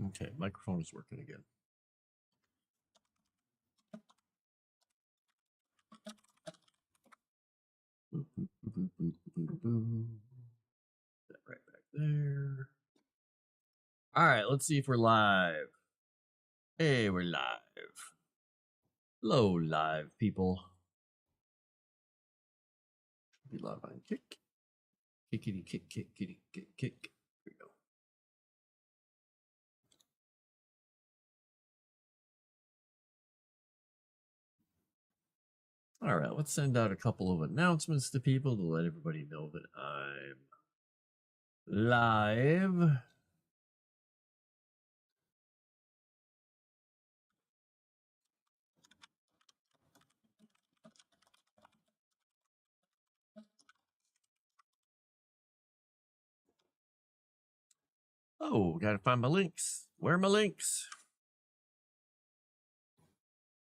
Okay, microphone is working again. Boop, boop, boop, boop, boop, boop. That right back there. All right, let's see if we're live. Hey, we're live. Hello, live people. Be live on kick. Kickity, kick, kick, kitty, kick, kick. Here we go. All right, let's send out a couple of announcements to people to let everybody know that I'm live. Oh, gotta find my links. Where are my links?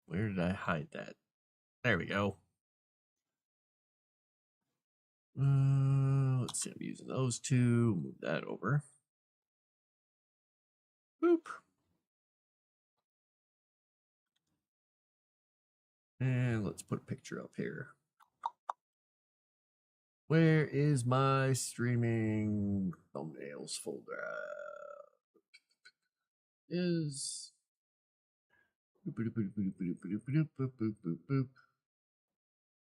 Where did I hide that? There we go. Let's see, I'm using those two. Move that over. Boop. And let's put a picture up here. Where is my streaming thumbnails folder? Is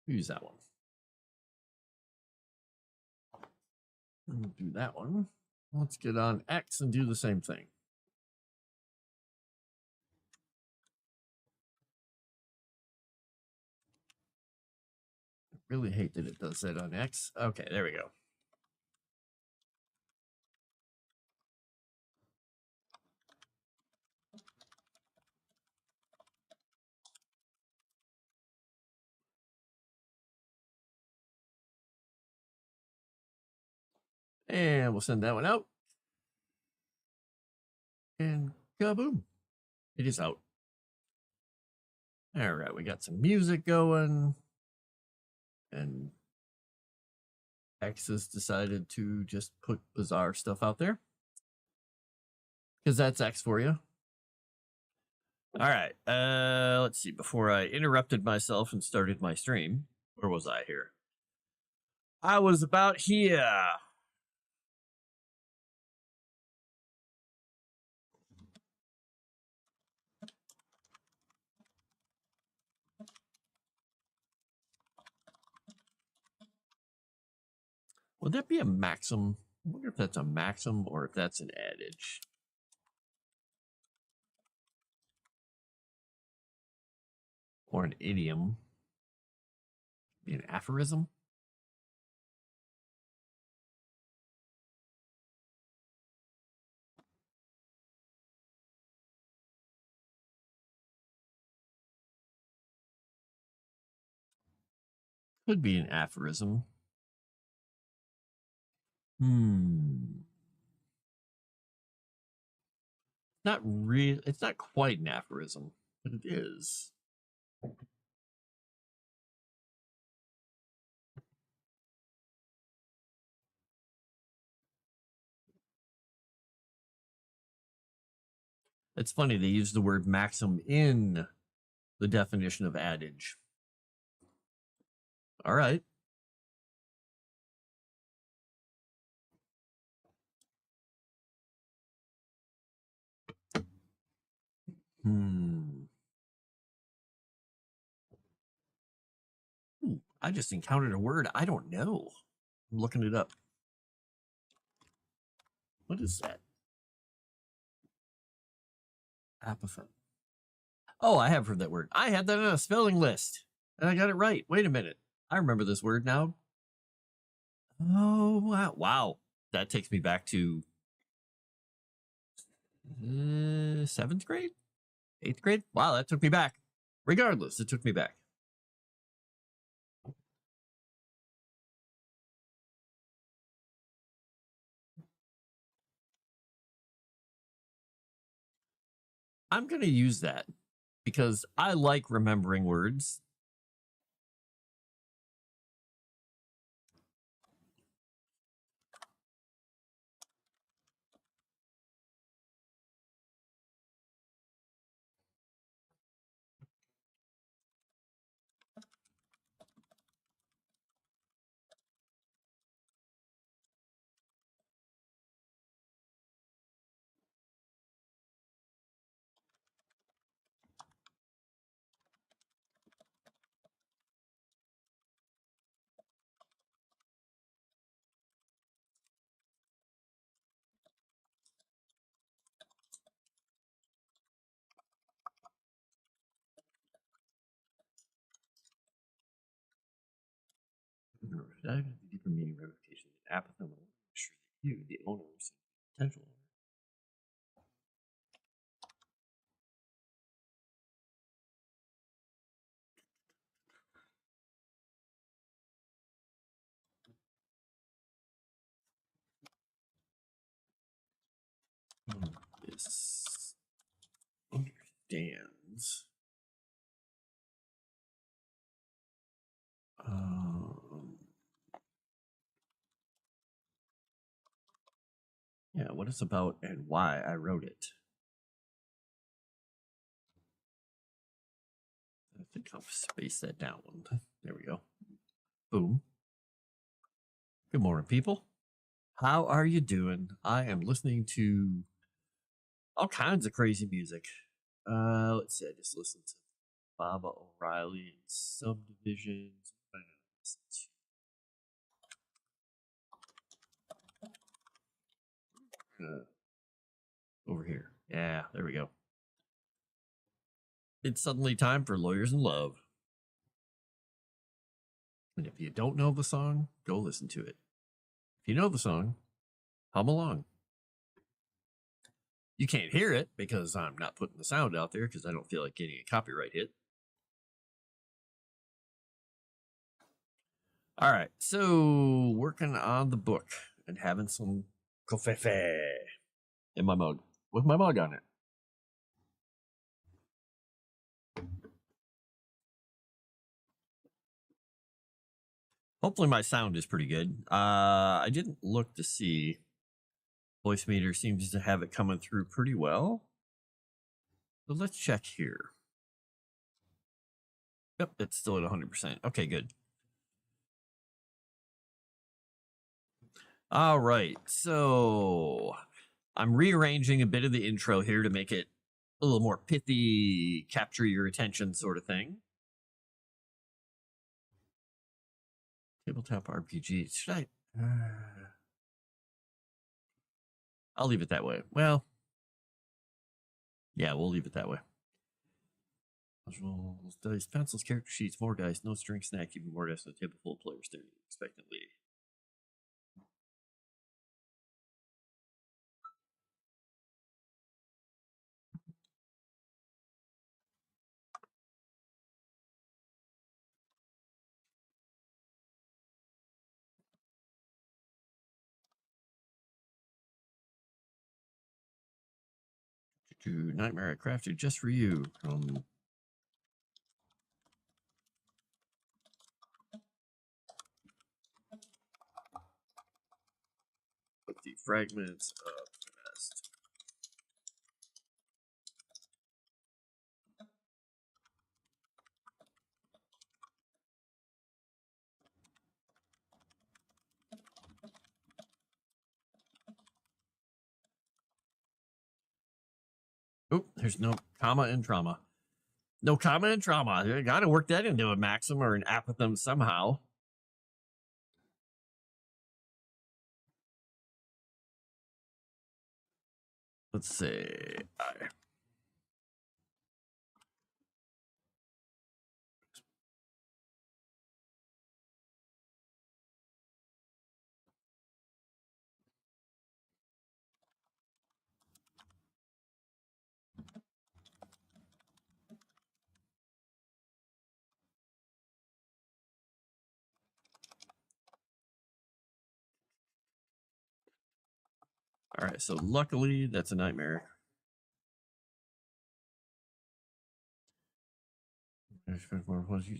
use that one. We'll do that one. Let's get on X and do the same thing. I really hate that it does that on X. Okay, there we go. And we'll send that one out. And kaboom. It is out. All right, we got some music going. And X has decided to just put bizarre stuff out there. Because that's X for you. All right. Let's see. Before I interrupted myself and started my stream, where was I here? I was about here. Would that be a maxim? I wonder if that's a maxim or if that's an adage. Or an idiom. Be an aphorism? Could be an aphorism. Not real. It's not quite an aphorism, but it is. It's funny they use the word maxim in the definition of adage. All right. I just encountered a word I don't know. I'm looking it up. What is that? Apophyte. Oh, I have heard that word. I had that on a spelling list, and I got it right. Wait a minute. I remember this word now. Oh, wow. Wow. That takes me back to 7th grade? 8th grade? Wow, that took me back. Regardless, it took me back. I'm going to use that because I like remembering words. dive into the deeper meaning ramifications of apathy. Sure that you, the owner, see potential. This understands. Yeah, what it's about and why I wrote it. I think I'll space that down one time. There we go. Boom. Good morning, people. How are you doing? I am listening to all kinds of crazy music. Let's see. I just listened to Baba O'Reilly and Subdivisions. What did I listen to? Over here. Yeah, there we go. It's suddenly time for Lawyers in Love. And if you don't know the song, go listen to it. If you know the song, hum along. You can't hear it because I'm not putting the sound out there because I don't feel like getting a copyright hit. All right, so working on the book and having some Covfefe in my mug with my mug on it. Hopefully my sound is pretty good. I didn't look to see. Voice meter seems to have it coming through pretty well. So let's check here. Yep, it's still at 100%. Okay, good. All right, so I'm rearranging a bit of the intro here to make it a little more pithy, capture your attention sort of thing. Tabletop RPG. Should I? I'll leave it that way. Well, yeah, we'll leave it that way. Dice, pencils, character sheets, more dice, no string snack, even more dice on a table full of players staring expectantly. Nightmare I crafted just for you from the fragments of past. Oh, there's no comma in trauma. No comma in trauma. I got to work that into a maxim or an apothegm somehow. Let's see. All right, so luckily that's a nightmare.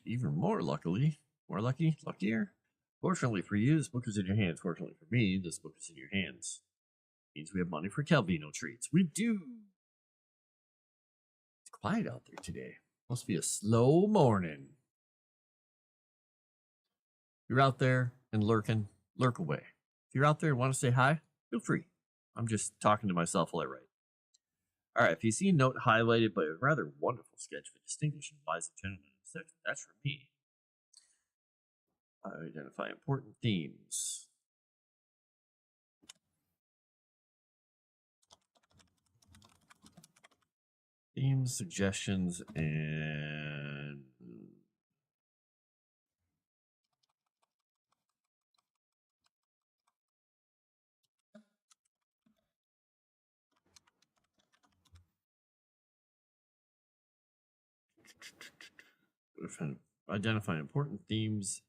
Even more luckily, luckier. Fortunately for you, this book is in your hands. Fortunately for me, this book is in your hands. Means we have money for Calvino treats. We do. It's quiet out there today. Must be a slow morning. If you're out there and lurking, lurk away. If you're out there and want to say hi, feel free. I'm just talking to myself while I write. All right, if you see a note highlighted by a rather wonderful sketch of a distinguished and wise gentleman in the section, that's for me. I identify important themes. Themes, suggestions, and Identify important themes.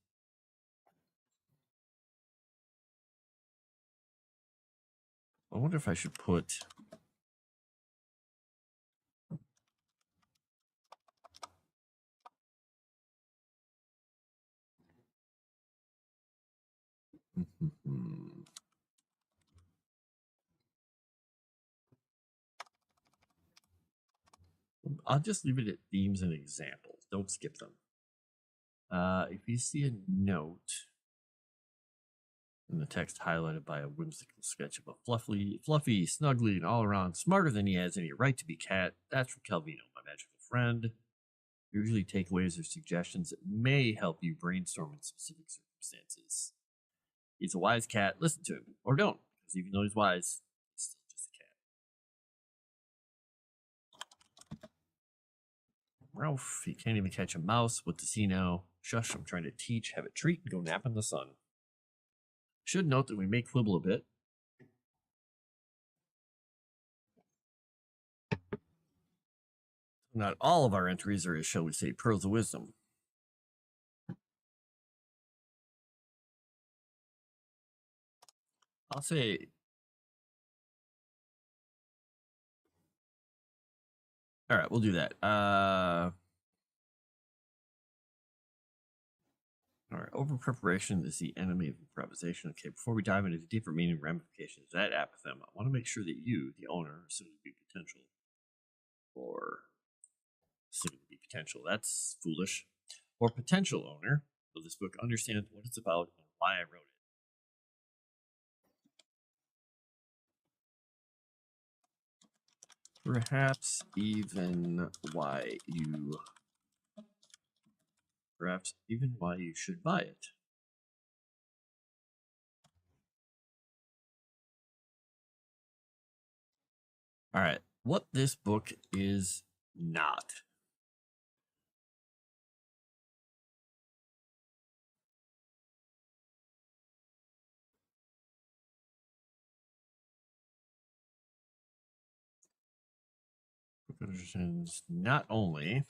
I wonder if I should put I'll just leave it at themes and examples. Don't skip them. If you see a note in the text highlighted by a whimsical sketch of a fluffy, snuggly, and all around smarter than he has any right to be cat, that's from Calvino, my magical friend. Usually takeaways or suggestions that may help you brainstorm in specific circumstances. He's a wise cat, listen to him. Or don't, because even though he's wise, he's still just a cat. Ralph, he can't even catch a mouse. What does he know? Shush, I'm trying to teach. Have a treat and go nap in the sun. Should note that we may quibble a bit. Not all of our entries are, shall we say, pearls of wisdom. I'll say... All right, we'll do that. All right, over-preparation is the enemy of improvisation. Okay, before we dive into the deeper meaning and ramifications of that apothegm, I want to make sure that you, the owner, soon-to-be potential, or soon-to-be potential, that's foolish, or potential owner of this book understands what it's about and why I wrote it. Perhaps even why you should buy it. All right, what this book is not. Understands not only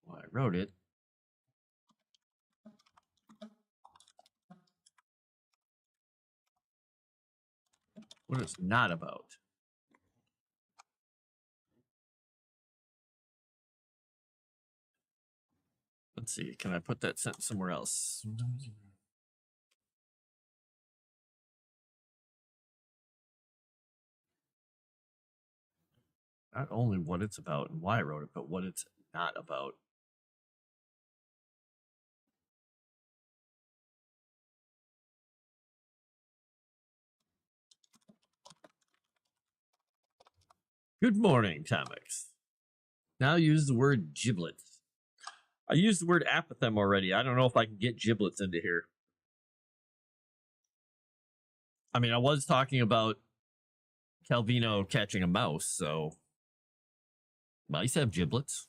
why I wrote it, what it's not about. Let's see, can I put that sentence somewhere else? Not only what it's about and why I wrote it, but what it's not about. Good morning, Tomix. Now use the word giblets. I used the word apothegm already. I don't know if I can get giblets into here. I mean, I was talking about Calvino catching a mouse, so mice have giblets.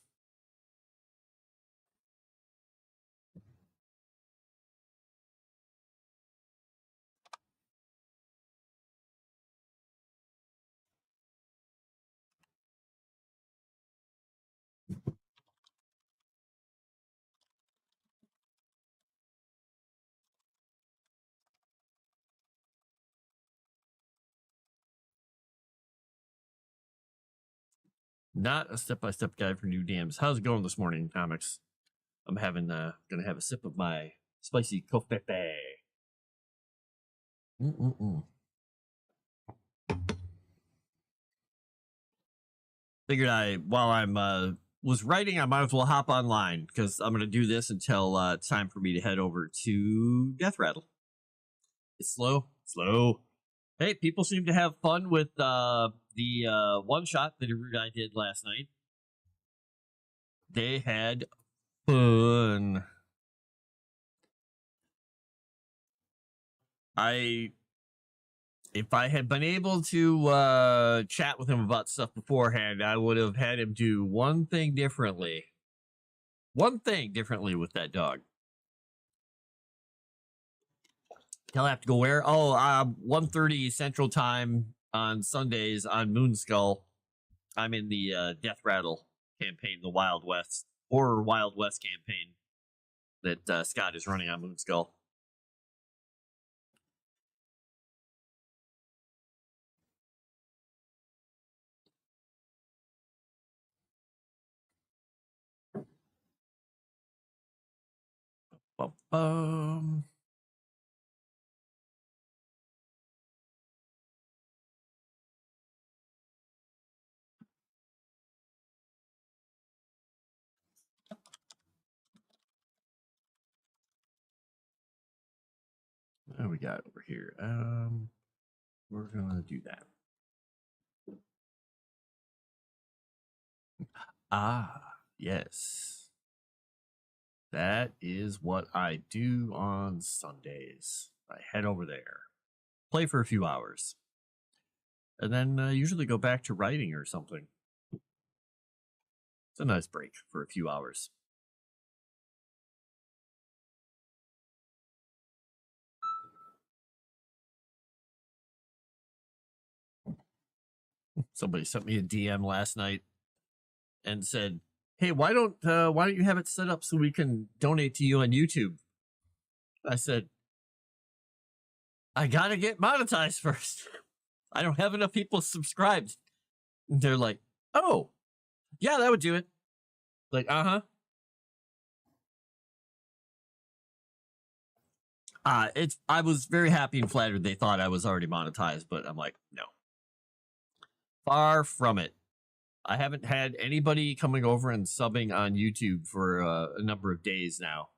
Not a step-by-step guide for new dams. How's it going this morning, Tomix? I'm having gonna have a sip of my spicy Covfefe. Figured while I'm was writing, I might as well hop online because I'm gonna do this until it's time for me to head over to Death Rattle. It's slow. Hey, people seem to have fun with the one shot that I did last night. They had fun. If I had been able to chat with him about stuff beforehand, I would have had him do one thing differently. One thing differently with that dog. He'll have to go where? Oh, 1:30 Central Time on Sundays on Moonskull. I'm in the Death Rattle campaign, the Wild West Horror Wild West campaign that Scott is running on Moonskull. Bum. What do we got over here? We're gonna do that. Ah, yes. That is what I do on Sundays. I head over there, play for a few hours, and then usually go back to writing or something. It's a nice break for a few hours. Somebody sent me a DM last night and said, "Hey, why don't you have it set up so we can donate to you on YouTube?" I said, "I gotta get monetized first. I don't have enough people subscribed." And they're like, "Oh, yeah, that would do it." Like, it's. I was very happy and flattered they thought I was already monetized, but I'm like, no, far from it. I haven't had anybody coming over and subbing on YouTube for a number of days now.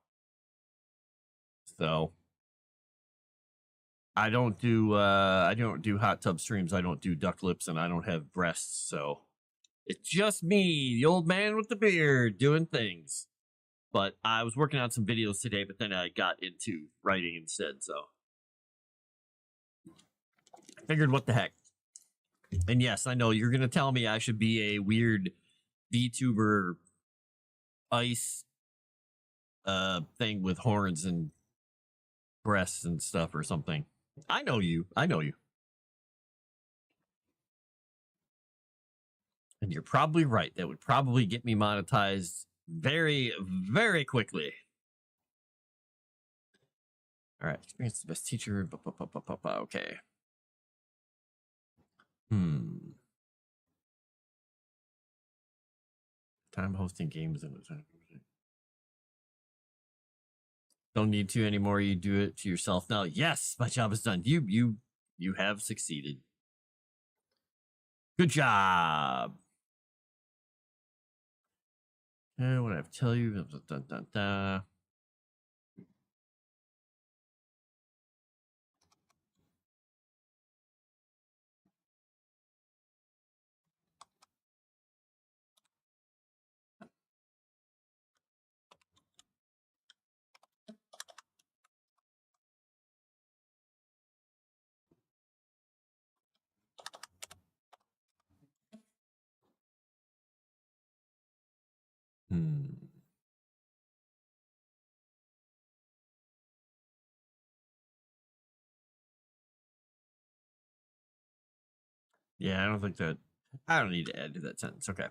So I don't do hot tub streams. I don't do duck lips, and I don't have breasts. So it's just me, the old man with the beard, doing things. But I was working on some videos today, but then I got into writing instead. So I figured, what the heck? And yes, I know you're gonna tell me I should be a weird VTuber ice thing with horns and breasts and stuff or something. I know you. I know you. And you're probably right. That would probably get me monetized very, very quickly. All right. Experience the best teacher. Okay. Time hosting games in the time. Don't need to anymore. You do it to yourself now. Yes, my job is done. You have succeeded. Good job. What I have to tell you? Dun, dun, dun. Yeah, I don't think that. I don't need to add to that sentence. Okay.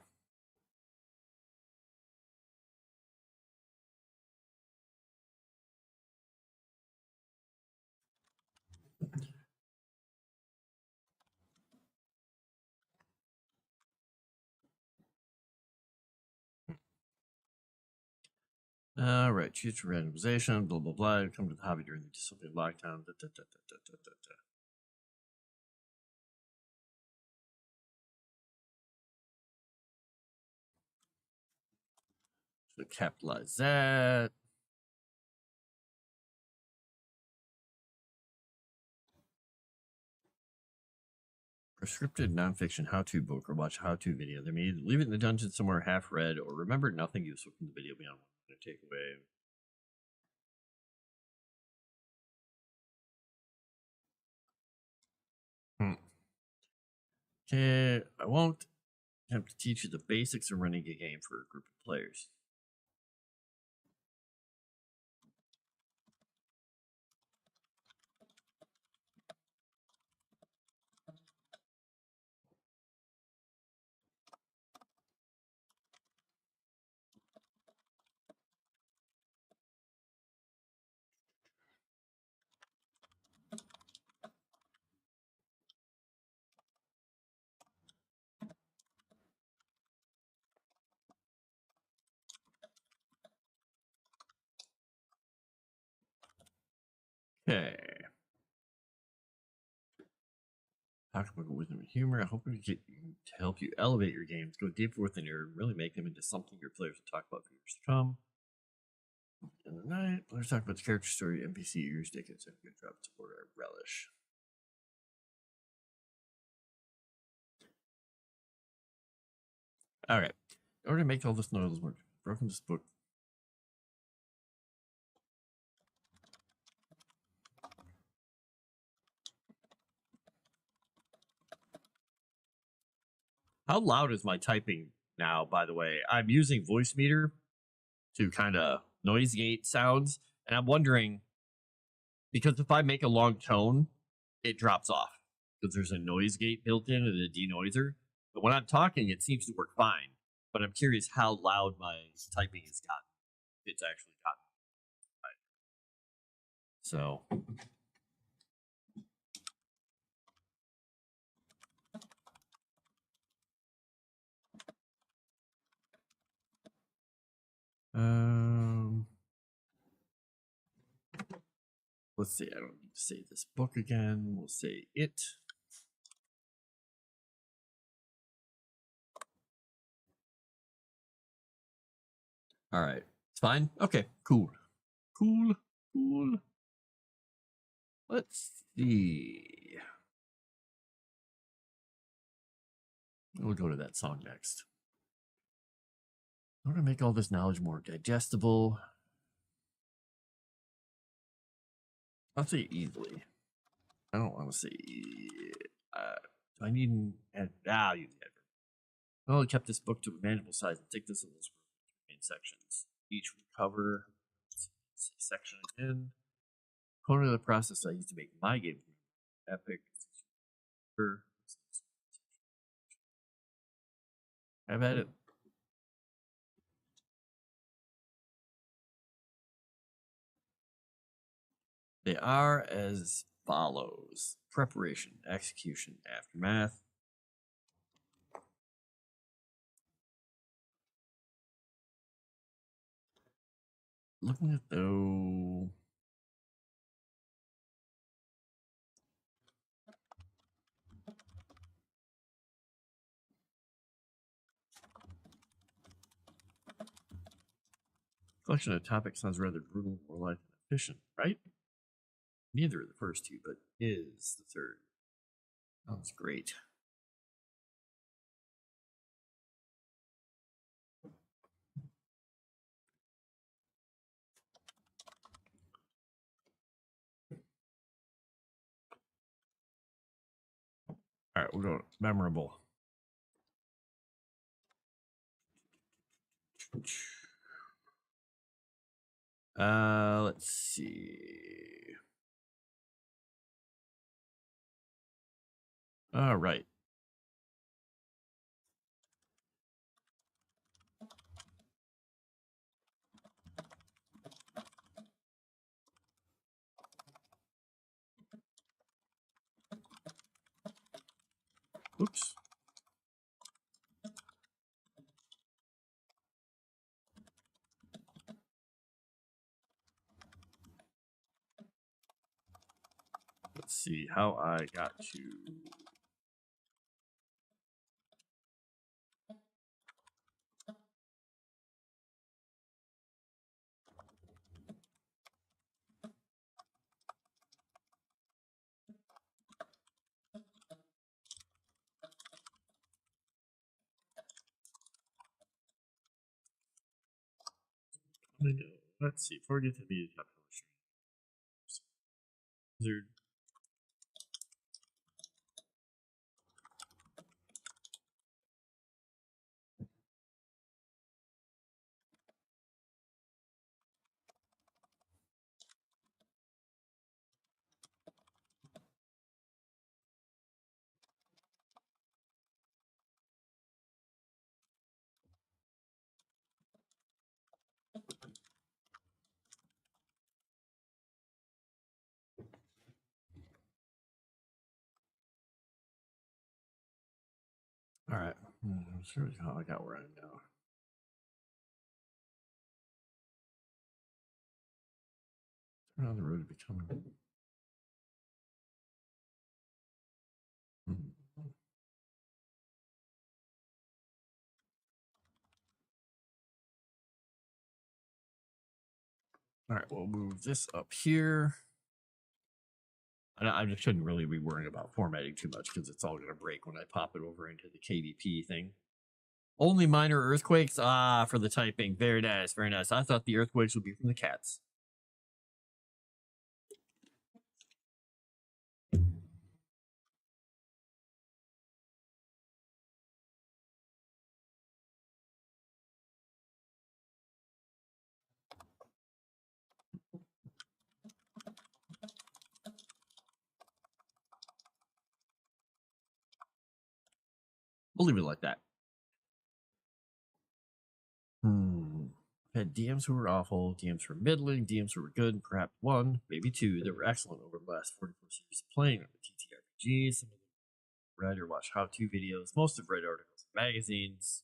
All right, choose for randomization, blah, blah, blah. Come to the hobby during the dystopian lockdown. So capitalize that. Prescripted nonfiction how-to book or watch a how-to video. They may leave it in the dungeon somewhere half read or remember nothing useful from the video beyond one takeaway. Okay, I won't attempt to teach you the basics of running a game for a group of players. Okay. Talk about wisdom and humor. I hope we get to help you elevate your games, go deeper within your, really make them into something your players will talk about for years to come. In the night, let's talk about the character story, NPC, your tickets, and good job support our relish. All right. In order to make all this noise work, broken this book. How loud is my typing now, by the way? I'm using voice meter to kind of noise gate sounds, and I'm wondering because if I make a long tone, it drops off because there's a noise gate built in and a denoiser. But when I'm talking, it seems to work fine. But I'm curious how loud my typing has gotten. It's actually gotten. So, um, let's see. I don't need to say this book again. We'll say it. All right. It's fine. Okay. Cool. Cool. Cool. Let's see. We'll go to that song next. I want to make all this knowledge more digestible. I'll say easily. I don't want to say. Do I need an I'll use the adverb. I only kept this book to a manageable size and take this in those main sections. Each will cover section in. Component of the process I used to make my game epic. Have at it. They are as follows: preparation, execution, aftermath. Looking at though. Collection of topics sounds rather brutal, more light than efficient, right? Neither of the first two, but is the third. Sounds great. All right, we'll go memorable. Let's see. All right. Oops. Let's see how I got to. Let's see. Forget to be a publisher. Wizard. All right. I'm sure how I got where I am now. Turn on the road to becoming All right, we'll move this up here. I just shouldn't really be worrying about formatting too much because it's all going to break when I pop it over into the KDP thing. Only minor earthquakes? Ah, for the typing. Very nice, very nice. I thought the earthquakes would be from the cats. We'll leave it like that. I've had DMs who were awful, DMs who were middling, DMs who were good, perhaps one, maybe two that were excellent over the last 44 years of playing on the TTRPG. Some of them read or watched how-to videos. Most have read articles in magazines.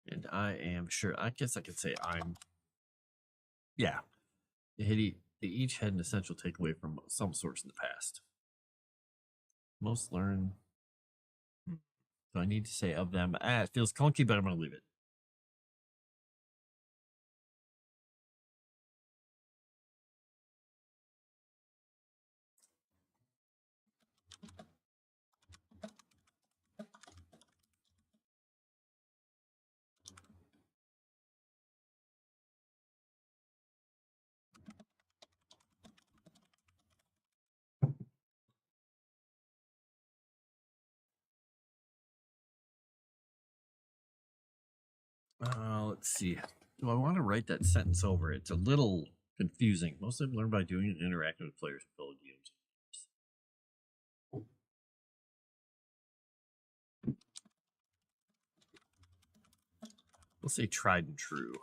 And I am sure, I guess I could say yeah. They each had an essential takeaway from some source in the past. Most learn. So I need to say of them. It feels clunky, but I'm going to leave it. Let's see. Do I want to write that sentence over? It's a little confusing. Most of them learn by doing it and interacting with players and fellow games. We'll say tried and true.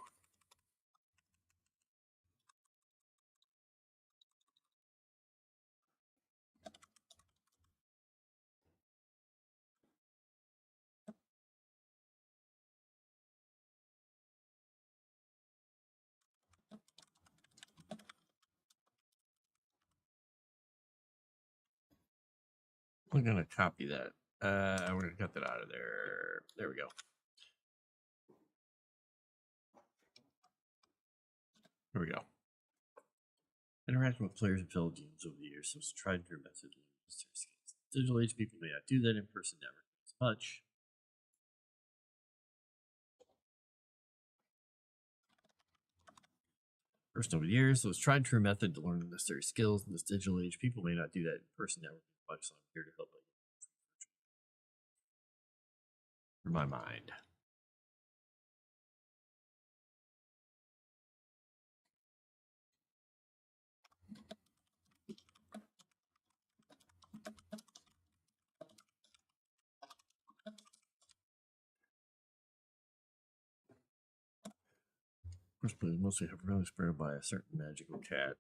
I'm going to copy that. We're going to cut that out of there. There we go. Here we go. Interacting with players and fellow games over the years was a tried and true method to learn skills. Digital age people may not do that in person, never as much. First over the years, it was tried and true method to learn the necessary skills in this digital age. People may not do that in person, never as much, so I'm here to help for my mind. First players mostly have really inspired by a certain magical cat.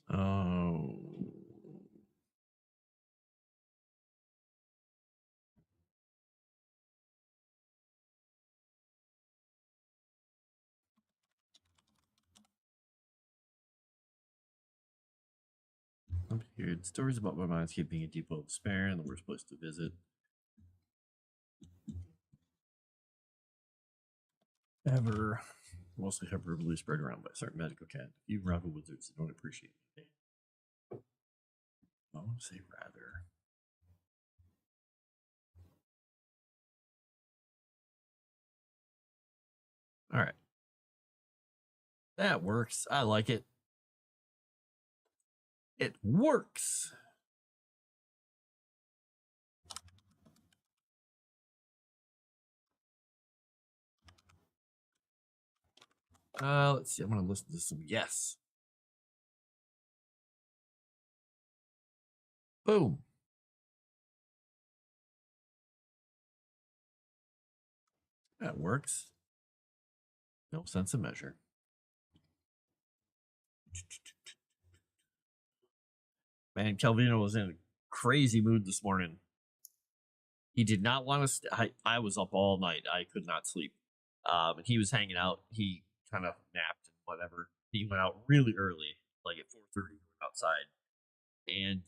Oh. I'm here. Stories about my mind's keeping a deep well of despair and the worst place to visit. Ever. Mostly have verbally spread around by a certain magical cat. You rival wizards that don't appreciate it. I want to say rather. All right. That works. I like it. It works. Let's see. I'm going to listen to some yes. Boom. That works. No sense of measure. Man, Calvino was in a crazy mood this morning. He did not want to. I was up all night. I could not sleep. And he was hanging out. He kind of napped and whatever. He went out really early, like at 4:30. Went outside, and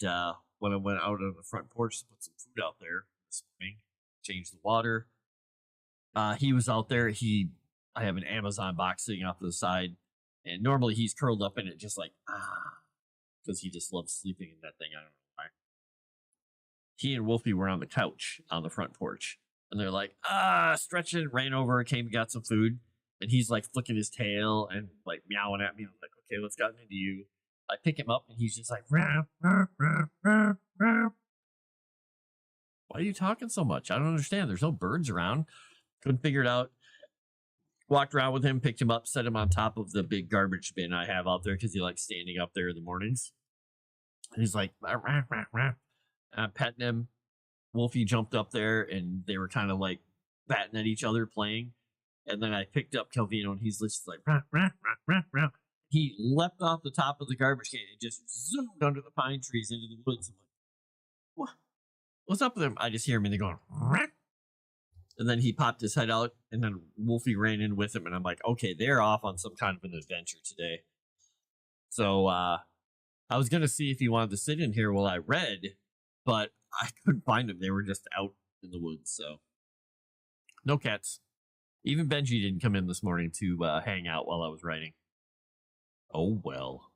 when I went out on the front porch to put some food out there this morning, change the water. He was out there. I have an Amazon box sitting off to the side, and normally he's curled up in it, just like because he just loves sleeping in that thing. I don't know why. He and Wolfie were on the couch on the front porch, and they're like stretching. Ran over, came and got some food, and he's like flicking his tail and like meowing at me. I'm like, okay, what's gotten into you? I pick him up, and he's just like, "Rah, rah, rah, rah, rah." Why are you talking so much? I don't understand. There's no birds around. Couldn't figure it out. Walked around with him, picked him up, set him on top of the big garbage bin I have out there because he likes standing up there in the mornings. And he's like, rah, rah, rah, rah. Petting him. Wolfie jumped up there and they were kind of like batting at each other playing. And then I picked up Calvino and he's just like, rah, rah, rah, rah, rah. He leapt off the top of the garbage can and just zoomed under the pine trees into the woods. I'm like, what? What's up with him? I just hear him and they're going, rah. And then he popped his head out, and then Wolfie ran in with him, and I'm like, okay, they're off on some kind of an adventure today. So I was gonna see if he wanted to sit in here while I read, but I couldn't find them. They were just out in the woods, so no cats. Even Benji didn't come in this morning to hang out while I was writing. Oh well.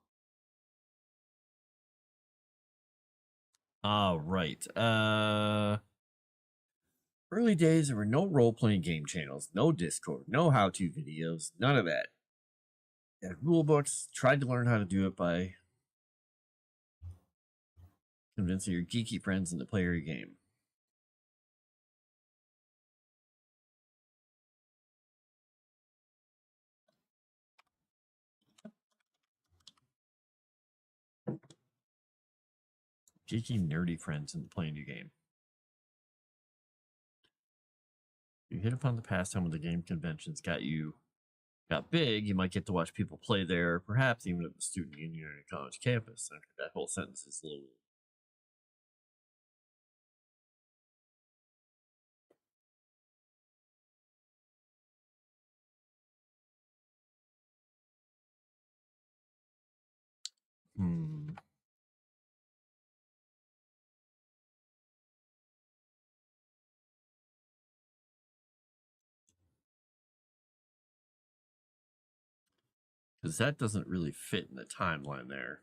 All right. Early days, there were no role-playing game channels, no Discord, no how-to videos, none of that. Had rule books, tried to learn how to do it by convincing your geeky friends into play your game. Geeky, nerdy friends into playing your game. You hit upon the pastime when the game conventions got big, you might get to watch people play there, perhaps even at the student union or college campus. That whole sentence is a little weird. Because that doesn't really fit in the timeline there.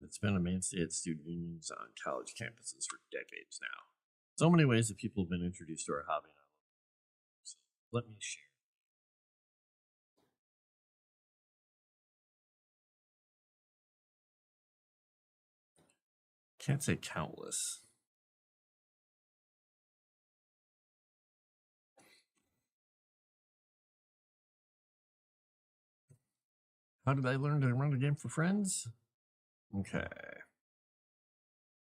It's been a mainstay at student unions on college campuses for decades now. So many ways that people have been introduced to our hobby. So let me share. Can't say countless. How did I learn to run a game for friends? Okay.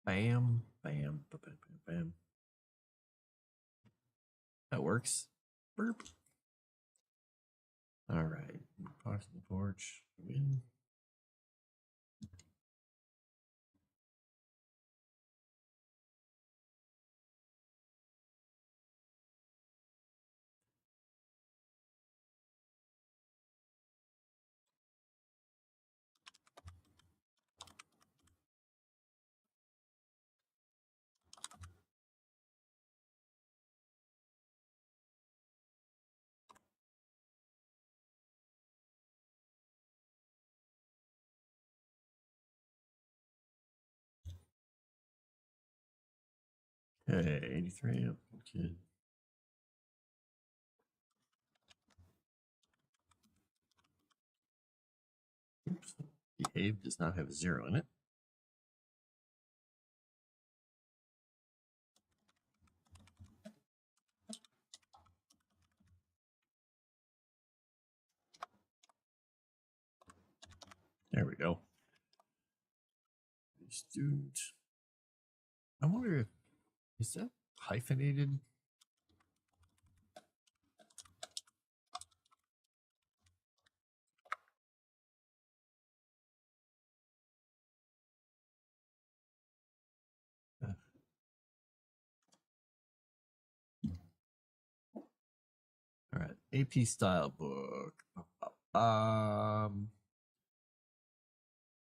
Bam, bam, bam, bam, bam. That works. Burp. All right. Park the porch. Win. Okay, 83. Kid. Oops. Behave does not have a 0 in it. There we go. Student. I wonder if, is that hyphenated? All right, AP style book. I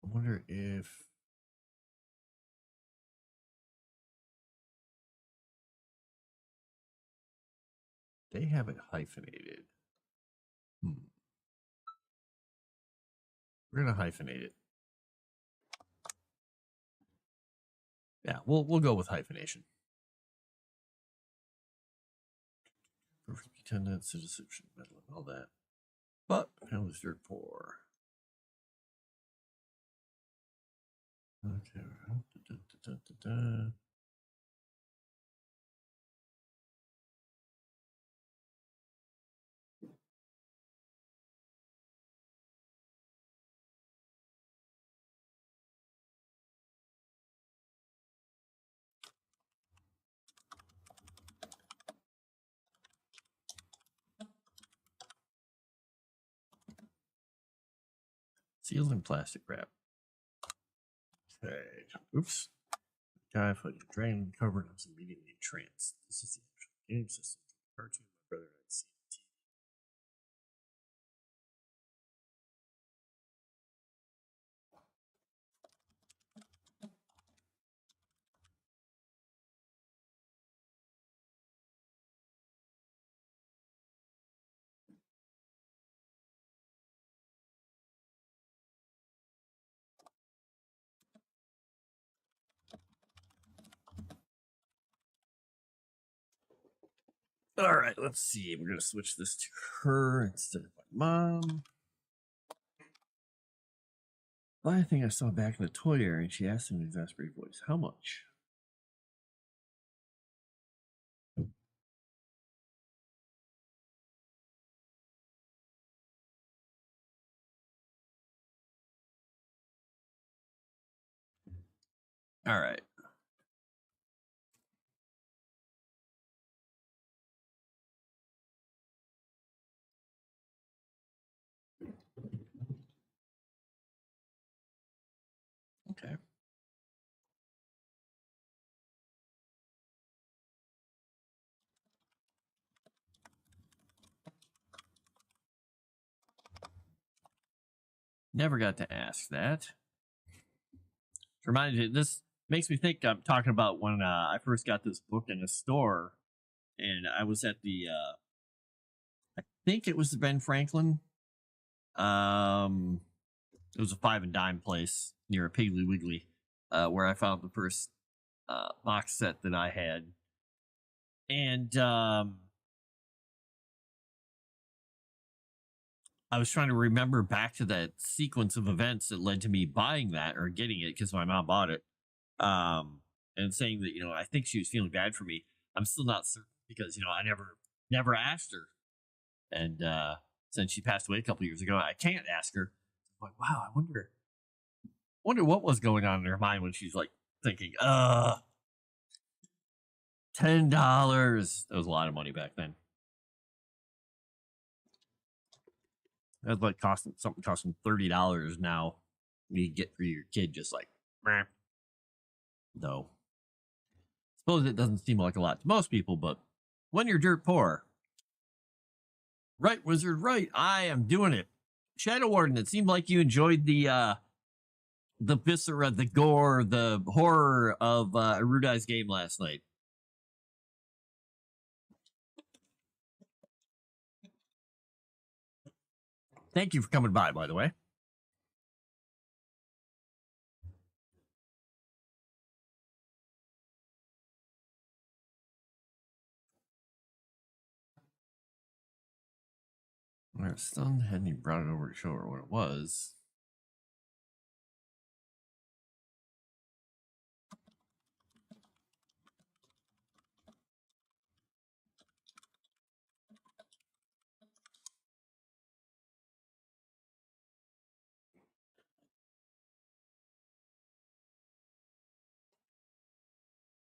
wonder if they have it hyphenated. We're gonna hyphenate it. Yeah, we'll go with hyphenation. Perfect attendance, citizenship, medal, and all that. But family's dirt poor. Okay. Sealed in plastic wrap. Okay. Oops. Guy put your drain covered and was immediately entranced. This is the actual game system. Cartoon my brother had seen on TV. All right, let's see. We're gonna switch this to her instead of my mom. Buy a thing I saw back in the toy area, and she asked in an exasperated voice, "How much?" All right. Okay. Never got to ask that. Reminded you, this makes me think I'm talking about when I first got this book in a store, and I was at the I think it was the Ben Franklin. It was a 5 and dime place near a Piggly Wiggly, where I found the first box set that I had, and I was trying to remember back to that sequence of events that led to me buying that or getting it because my mom bought it, and saying that I think she was feeling bad for me. I'm still not certain because I never asked her, and since she passed away a couple years ago, I can't ask her. I'm like, wow, I wonder what was going on in her mind when she's like thinking, $10. That was a lot of money back then. That's like something costing $30 now. You get for your kid just like, meh. No. Suppose it doesn't seem like a lot to most people, but when you're dirt poor, right, wizard, right? I am doing it. Shadow Warden, it seemed like you enjoyed the viscera, the gore, the horror of Arudai's game last night. Thank you for coming by the way. I was stunned, hadn't even brought it over to show her what it was.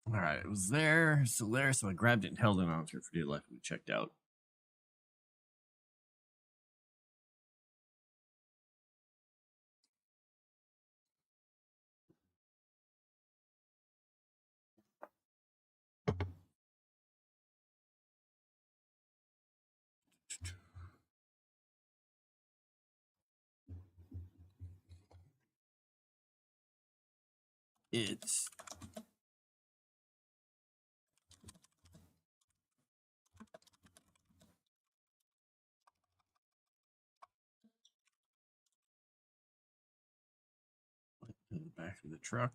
All right, it was there, still there, so I grabbed it and held it onto her for dear life and we checked out. It's in the back of the truck.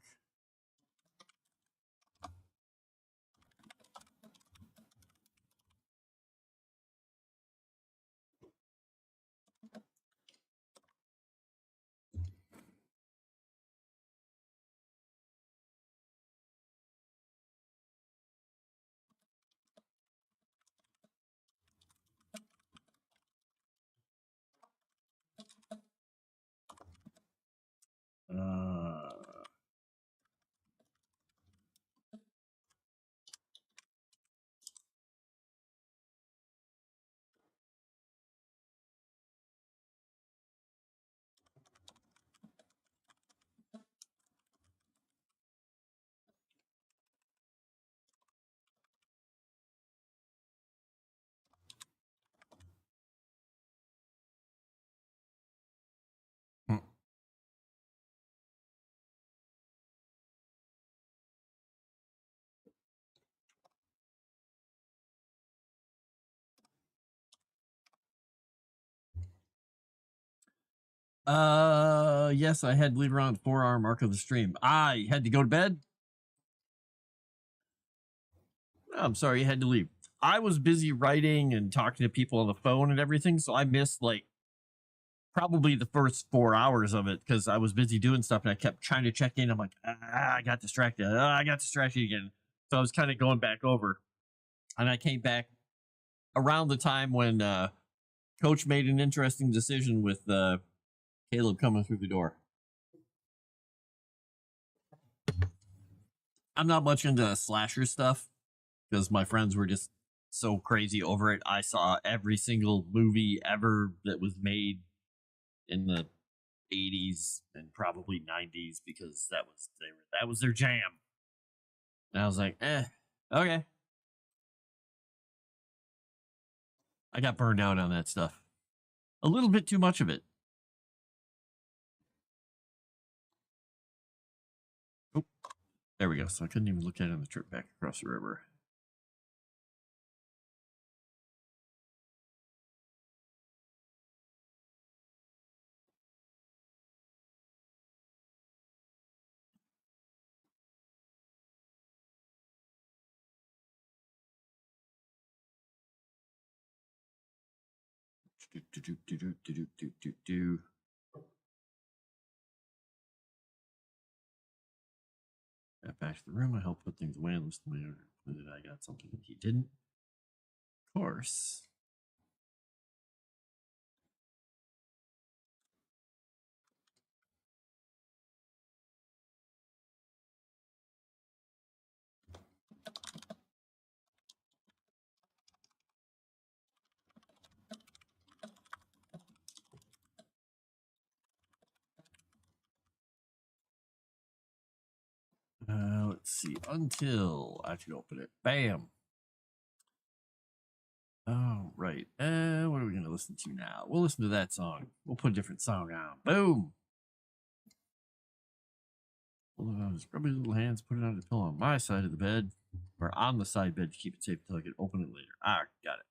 Uh, hmm. Yes, I had to leave around the 4 hour mark of the stream. I had to go to bed. I'm sorry, you had to leave. I was busy writing and talking to people on the phone and everything, so I missed like probably the first 4 hours of it because I was busy doing stuff and I kept trying to check in. I'm like, I got distracted. I got distracted again. So I was kind of going back over, and I came back around the time when Coach made an interesting decision with Caleb coming through the door. I'm not much into slasher stuff because my friends were just so crazy over it. I saw every single movie ever that was made in the 80s and probably 90s because that was their jam. And I was like, okay. I got burned out on that stuff. A little bit too much of it. Oh, there we go. So I couldn't even look at it on the trip back across the river. Got back to the room. I helped put things away and listened to my that I got something that he didn't. Of course. Let's see. Until I can open it. Bam. Oh, right. What are we going to listen to now? We'll listen to that song. We'll put a different song on. Boom. Scrub his little hands, put it on the pillow on my side of the bed, or on the side bed to keep it safe until I can open it later. Ah, got it.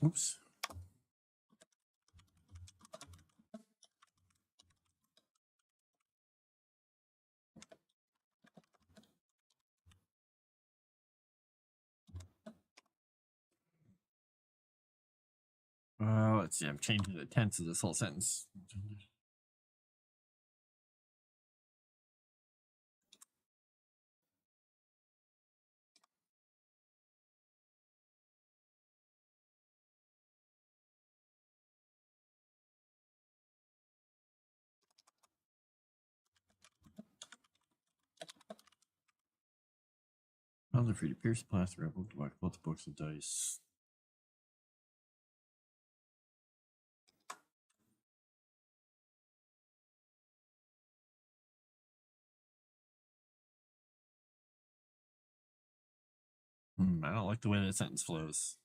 Oops. Let's see. I'm changing the tense of this whole sentence. I'll free to pierce the plaster. I booked both the books of dice. I don't like the way that sentence flows.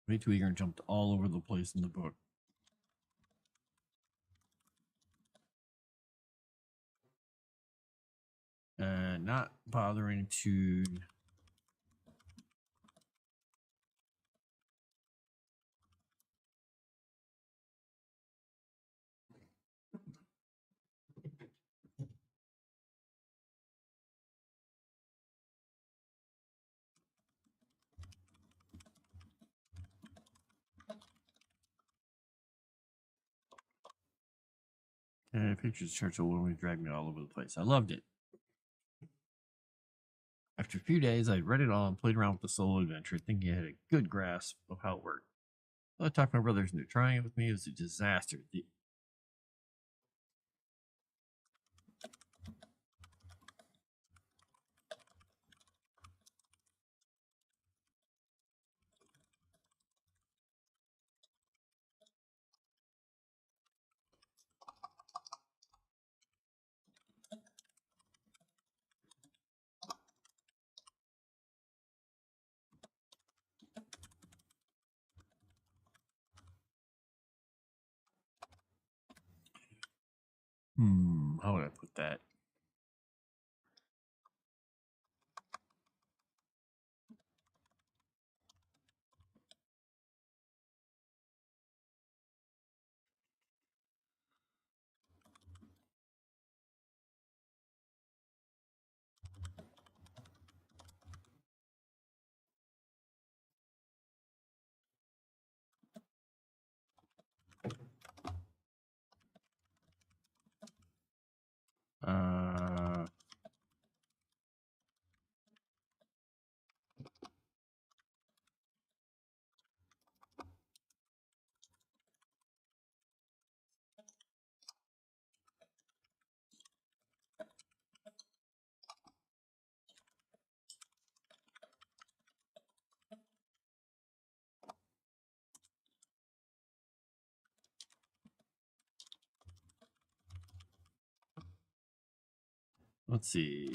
Way too eager and jumped all over the place in the book. Not bothering to pictures of Churchill when we dragged me all over the place. I loved it. After a few days, I read it all and played around with the solo adventure, thinking I had a good grasp of how it worked. I talked my brothers into trying it with me. It was a disaster. How would I put that? Uh, let's see.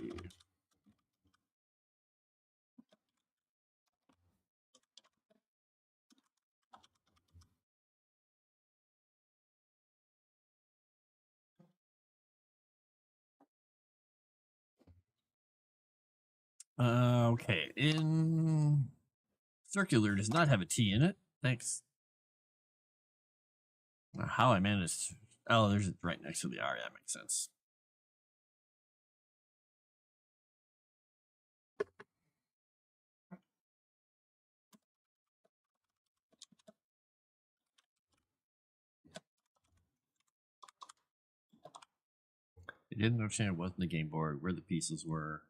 Okay. In circular does not have a T in it. Thanks. How I managed. Oh, there's it right next to the R. That makes sense. I didn't understand it wasn't the game board, where the pieces were.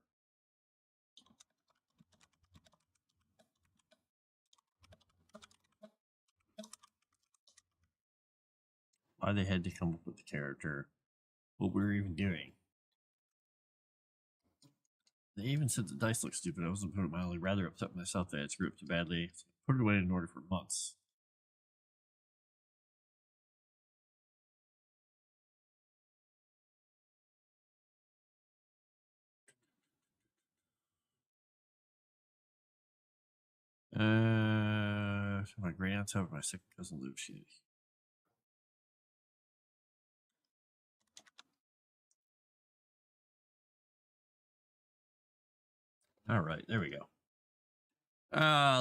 Why they had to come up with the character. What we were even doing. They even said the dice looked stupid. I wasn't putting it mildly rather upset myself that I had screwed up too badly. So I put it away in order for months. My great aunt's however, my second cousin lived. She. All right, there we go.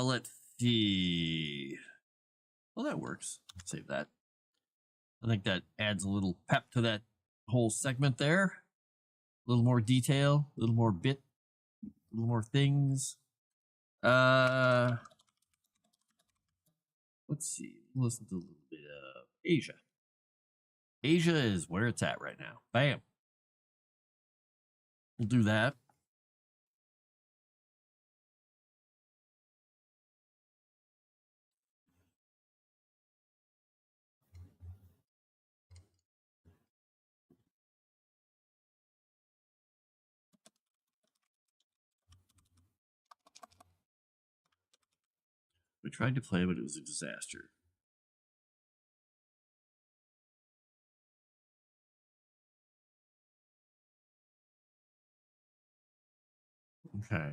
Let's see. Well, that works. Save that. I think that adds a little pep to that whole segment there. A little more detail, a little more bit, a little more things. Let's see. Listen to a little bit of Asia. Asia is where it's at right now. Bam. We'll do that. We tried to play, but it was a disaster. Okay.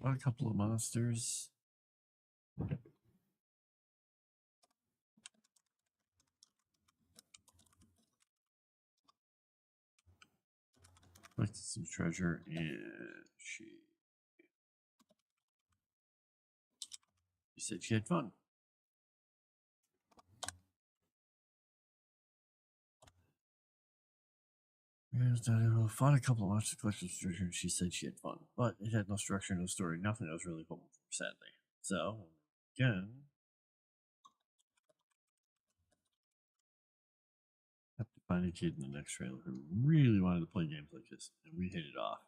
Fought a couple of monsters. Collected some treasure, and she said she had fun. Fought a couple of monsters, collected some treasure, and she said she had fun. But it had no structure, no story, nothing I was really hoping for, sadly. So, again, have to find a kid in the next trailer who really wanted to play games like this, and we hit it off.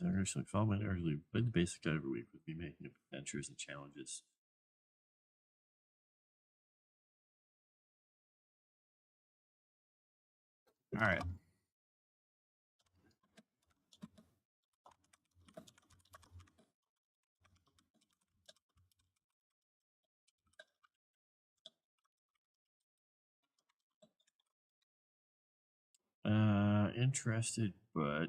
I originally follow my narrative, played the basic guide every week with me making adventures and challenges. All right. Interested, but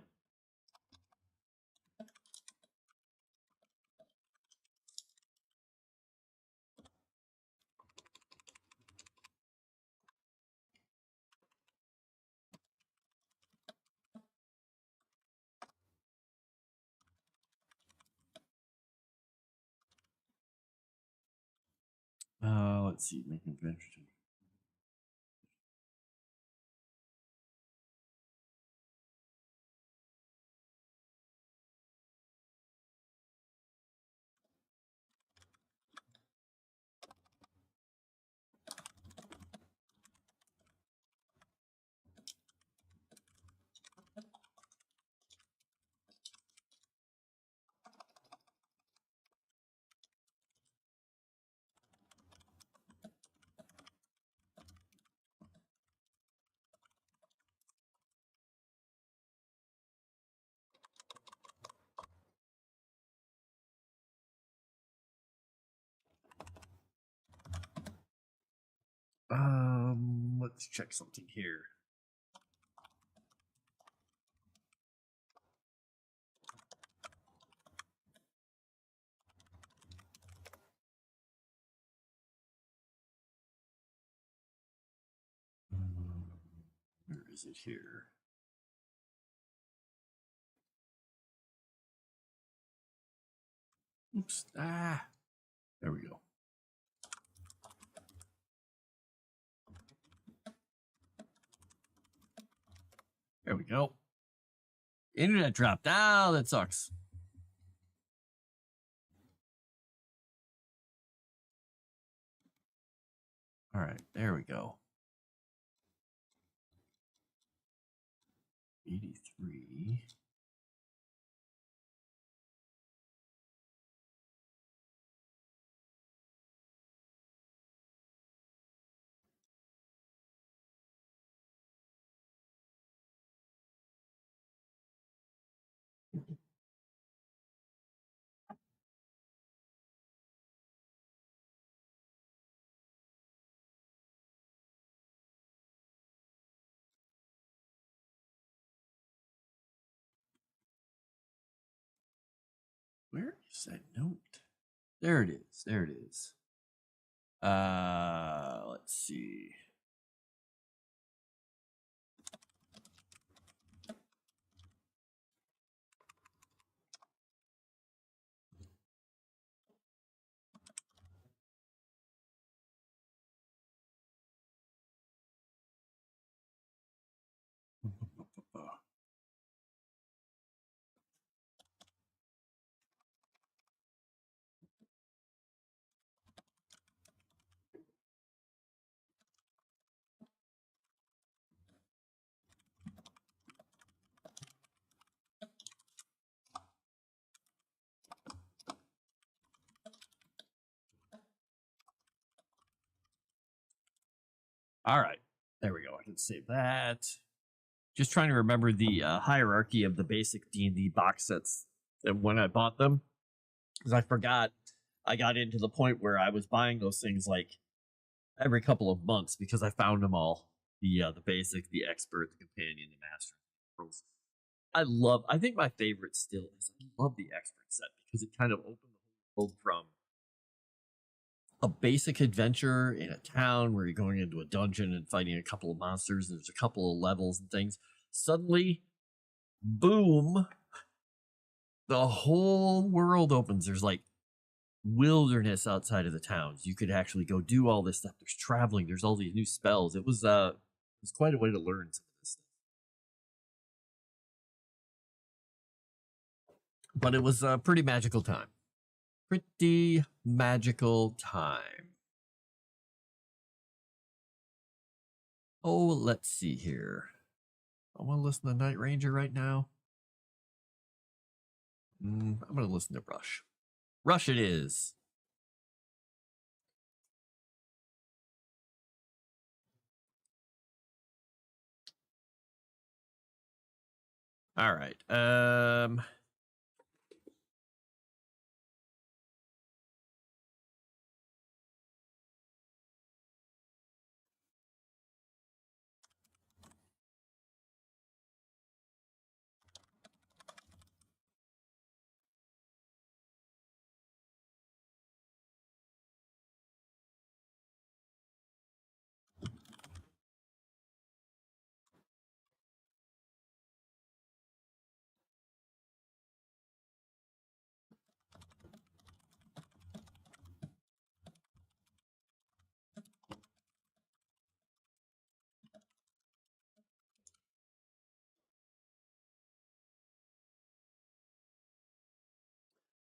let's see, making adventures. Let's check something here. Where is it here? Oops. There we go. There we go. Internet dropped. Ah, that sucks. All right, there we go. 83. Where is that note? There it is. There it is. Let's see. All right. There we go. I can save that. Just trying to remember the hierarchy of the basic D&D box sets and when I bought them. Because I forgot I got into the point where I was buying those things like every couple of months because I found them all. The basic, the expert, the companion, the master. I think my favorite still is I love the expert set because it kind of opened the whole world from a basic adventure in a town where you're going into a dungeon and fighting a couple of monsters. And there's a couple of levels and things. Suddenly, boom, the whole world opens. There's like wilderness outside of the towns. You could actually go do all this stuff. There's traveling. There's all these new spells. It was quite a way to learn some of this stuff. But it was a pretty magical time. Pretty magical time. Oh, let's see here. I want to listen to Night Ranger right now. I'm going to listen to Rush. Rush it is. All right.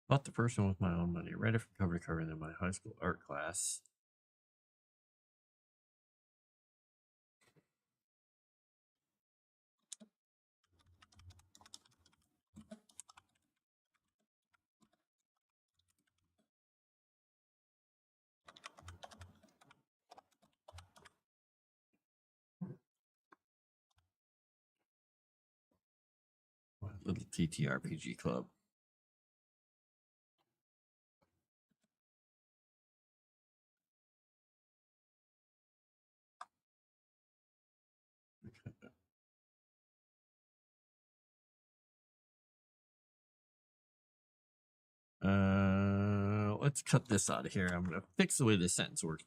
Bought the first one with my own money. Read it from cover to cover in my high school art class. Little TTRPG club. Let's cut this out of here. I'm gonna fix the way this sentence works.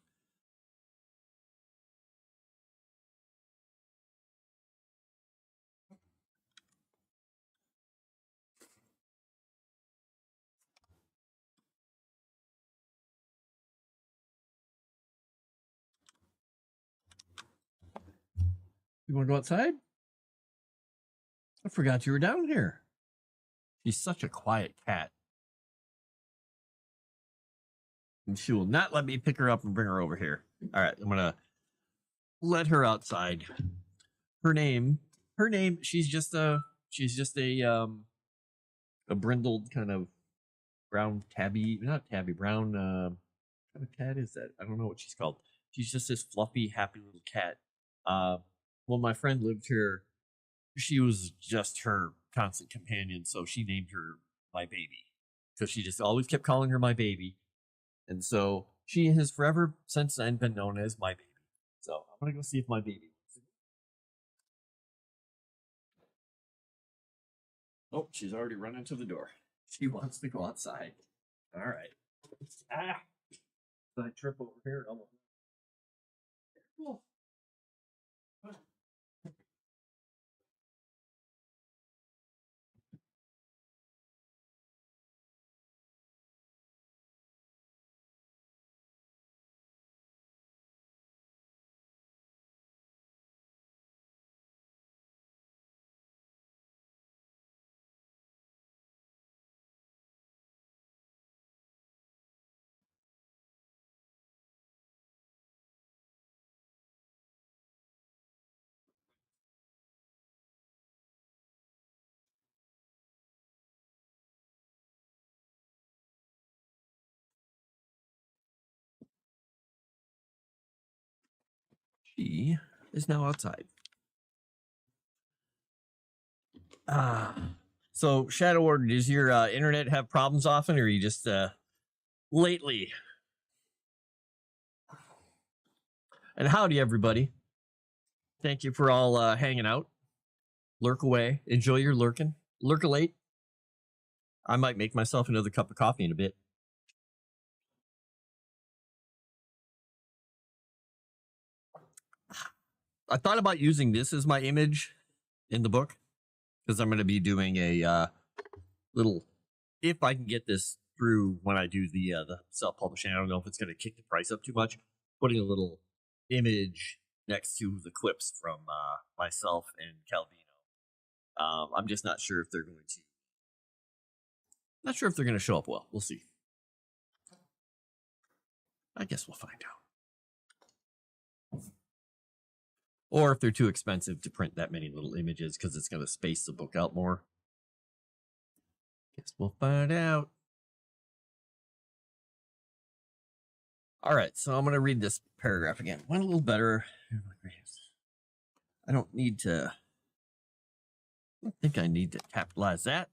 You want to go outside? I forgot you were down here. She's such a quiet cat. And she will not let me pick her up and bring her over here. All right, I'm gonna let her outside. Her name, she's just a brindled kind of brown tabby, not tabby, brown what kind of cat is that? I don't know what she's called. She's just this fluffy, happy little cat. Uh when my friend lived here, she was just her constant companion, so she named her my baby. Because she just always kept calling her my baby. And so she has forever since then been known as my baby. So I'm gonna go see if my baby wants to go. Oh, she's already run into the door. She wants to go outside. All right. Ah, did I trip over here? Almost. Cool. She is now outside. Ah. So, Shadow Warden, does your internet have problems often, or you just lately? And howdy, everybody. Thank you for all hanging out. Lurk away. Enjoy your lurking. Lurkalate. I might make myself another cup of coffee in a bit. I thought about using this as my image in the book because I'm going to be doing a little. If I can get this through when I do the self publishing, I don't know if it's going to kick the price up too much. Putting a little image next to the clips from myself and Calvino. I'm just not sure if they're going to. Not sure if they're going to show up well. We'll see. I guess we'll find out. Or if they're too expensive to print that many little images because it's going to space the book out more. Guess we'll find out. All right, so I'm going to read this paragraph again. Went a little better. I don't need to. I don't think I need to capitalize that.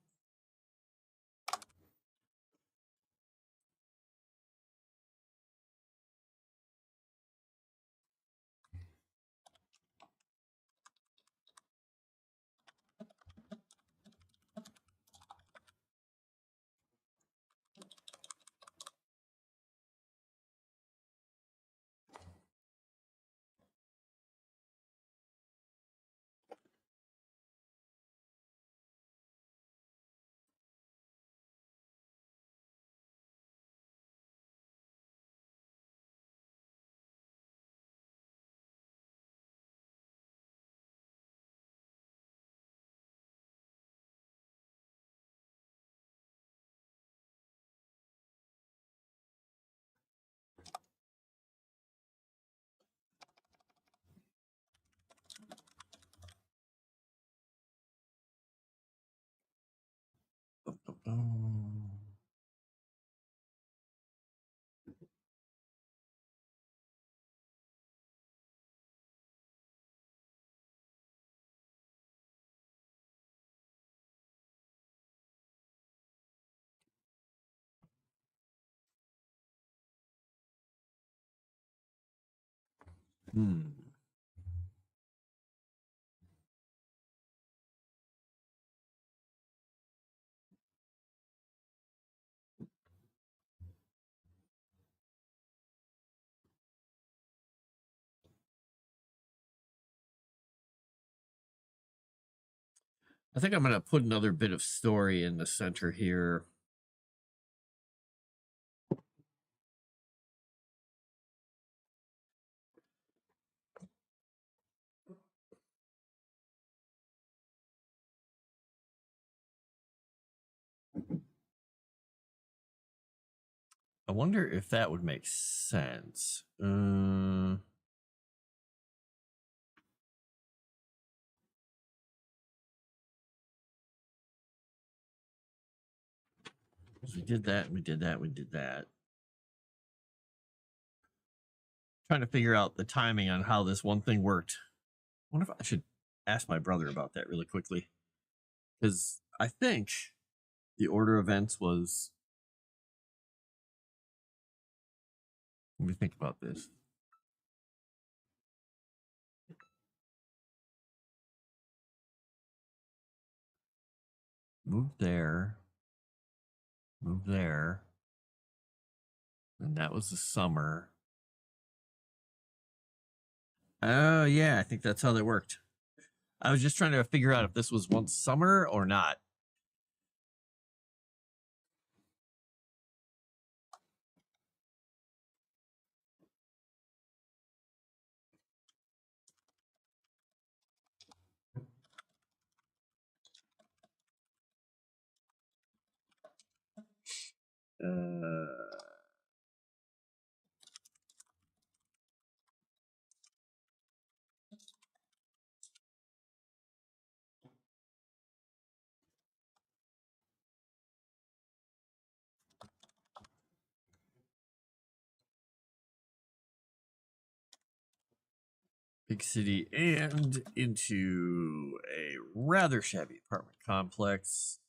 Hmm. I think I'm going to put another bit of story in the center here. I wonder if that would make sense. We did that, we did that, we did that. Trying to figure out the timing on how this one thing worked. I wonder if I should ask my brother about that really quickly. Because I think the order of events was. Let me think about this. Move there. Move there. And that was the summer. Oh, yeah, I think that's how that worked. I was just trying to figure out if this was one summer or not. Big city and into a rather shabby apartment complex.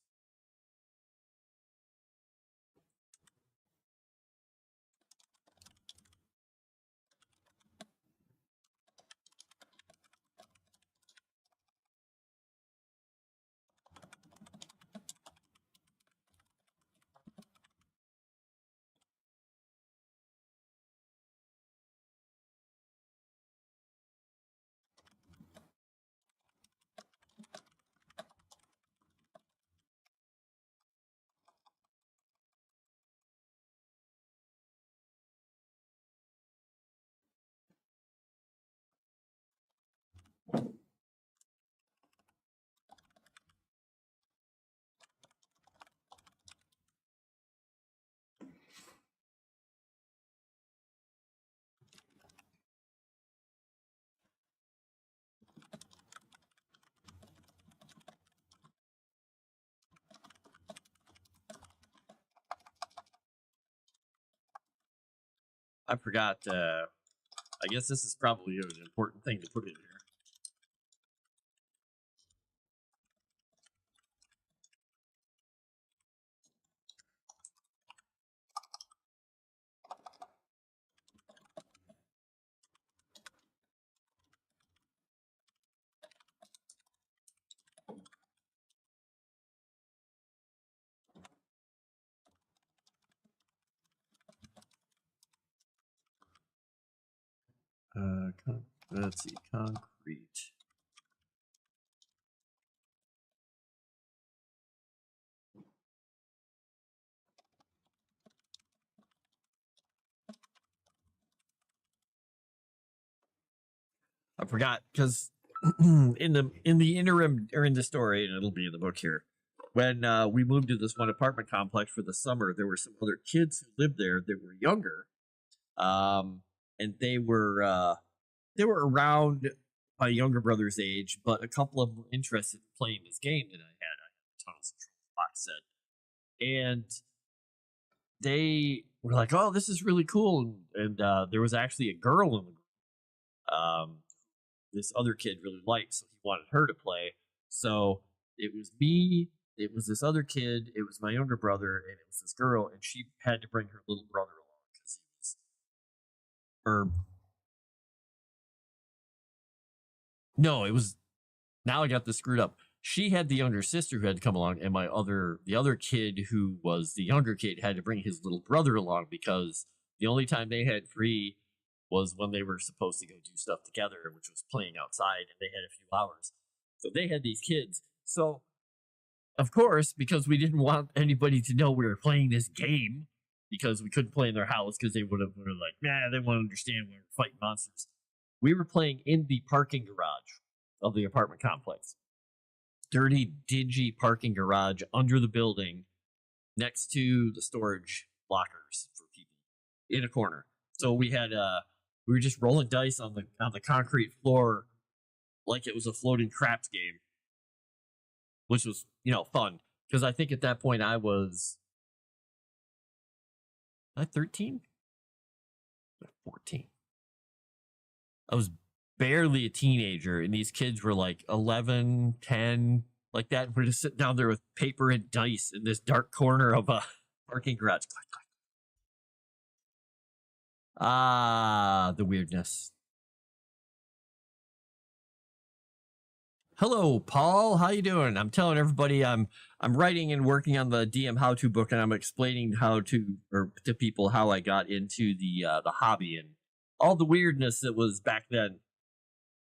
I forgot. I guess this is probably an important thing to put in here. Let's see, concrete. I forgot because in the interim or in the story, and it'll be in the book here. When we moved to this one apartment complex for the summer, there were some other kids who lived there that were younger, and they were around my younger brother's age, but a couple of them were interested in playing this game that I had. I had a ton of Control box set, and they were like, "Oh, this is really cool!" And there was actually a girl in the group. This other kid really liked, so he wanted her to play. So it was me, it was this other kid, it was my younger brother, and it was this girl, and she had to bring her little brother along because he was, or no, it was. Now I got this screwed up. She had the younger sister who had to come along, and the other kid who was the younger kid had to bring his little brother along because the only time they had free was when they were supposed to go do stuff together, which was playing outside, and they had a few hours. So they had these kids. So of course, because we didn't want anybody to know we were playing this game, because we couldn't play in their house because they would have been like, nah, they won't understand we were fighting monsters. We were playing in the parking garage of the apartment complex. Dirty, dingy parking garage under the building next to the storage lockers for people in a corner. So we had we were just rolling dice on the concrete floor like it was a floating craps game, which was, you know, fun. Because I think at that point I was 13? 14. I was barely a teenager, and these kids were like 11, 10, like that. We're just sitting down there with paper and dice in this dark corner of a parking garage. Ah, the weirdness. Hello, Paul. How you doing? I'm telling everybody I'm writing and working on the DM how-to book, and I'm explaining how to, or to people, how I got into the hobby and all the weirdness that was back then,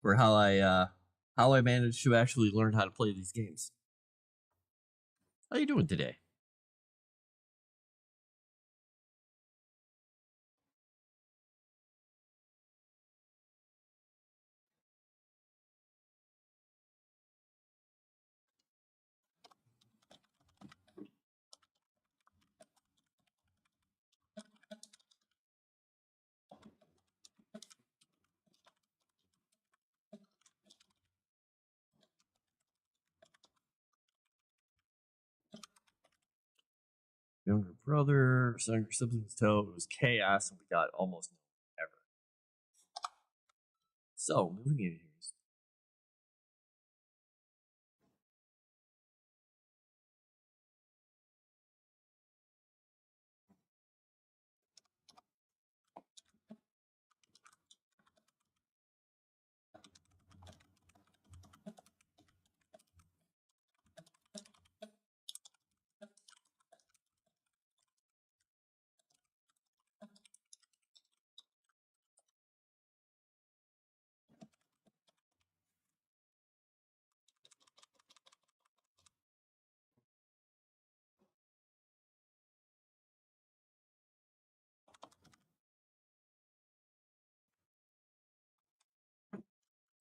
for how I managed to actually learn how to play these games. How you doing today? Younger brother, younger siblings tell it was chaos, and we got almost ever. So moving in here.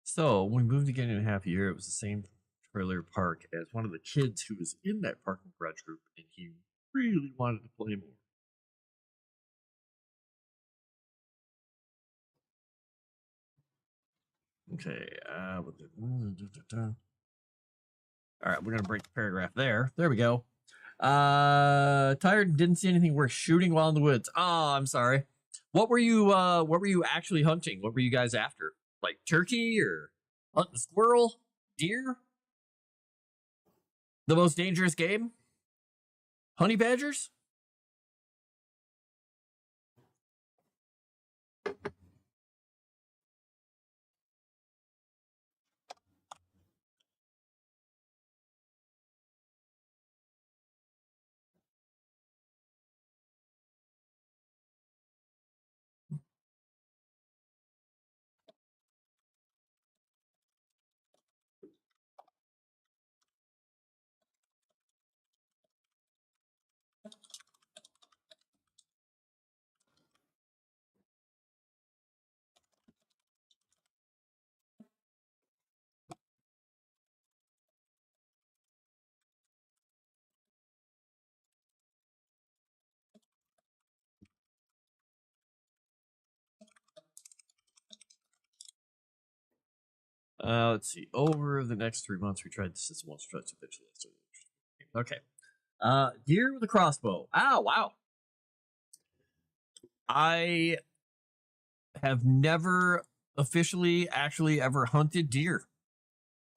So when we moved again in a half year, it was the same trailer park as one of the kids who was in that parking garage group, and he really wanted to play more. Okay, all right, we're gonna break the paragraph there. There we go. Tired, didn't see anything worth shooting while in the woods. Oh, I'm sorry. What were you actually hunting? What were you guys after? Like turkey or hunting squirrel, deer? The most dangerous game? Honey badgers? Let's see. Over the next 3 months, we tried the system once, tried to eventually. Okay. Deer with a crossbow. Oh, wow. I have never officially actually ever hunted deer.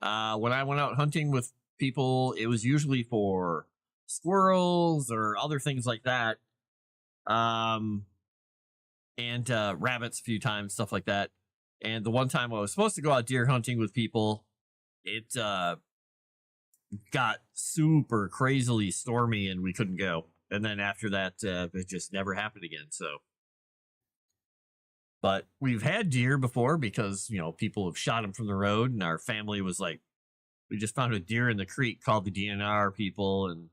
When I went out hunting with people, it was usually for squirrels or other things like that. Um, and rabbits a few times, stuff like that. And the one time I was supposed to go out deer hunting with people, it got super crazily stormy and we couldn't go. And then after that, it just never happened again. So, but we've had deer before because, you know, people have shot them from the road, and our family was like, we just found a deer in the creek, called the DNR people, and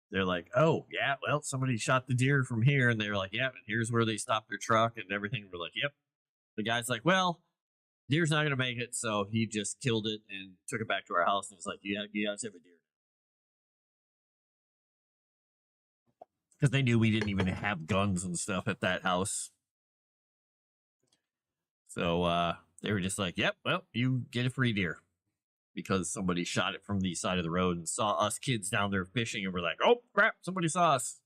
they're like, oh yeah, well, somebody shot the deer from here, and they were like, yeah, and here's where they stopped their truck and everything. We're like, yep. The guy's like, well, deer's not gonna make it, so he just killed it and took it back to our house, and he's like, yeah, you guys have a deer. because they knew we didn't even have guns and stuff at that house. So they were just like, "Yep, well, you get a free deer," because somebody shot it from the side of the road and saw us kids down there fishing, and we're like, "Oh crap, somebody saw us."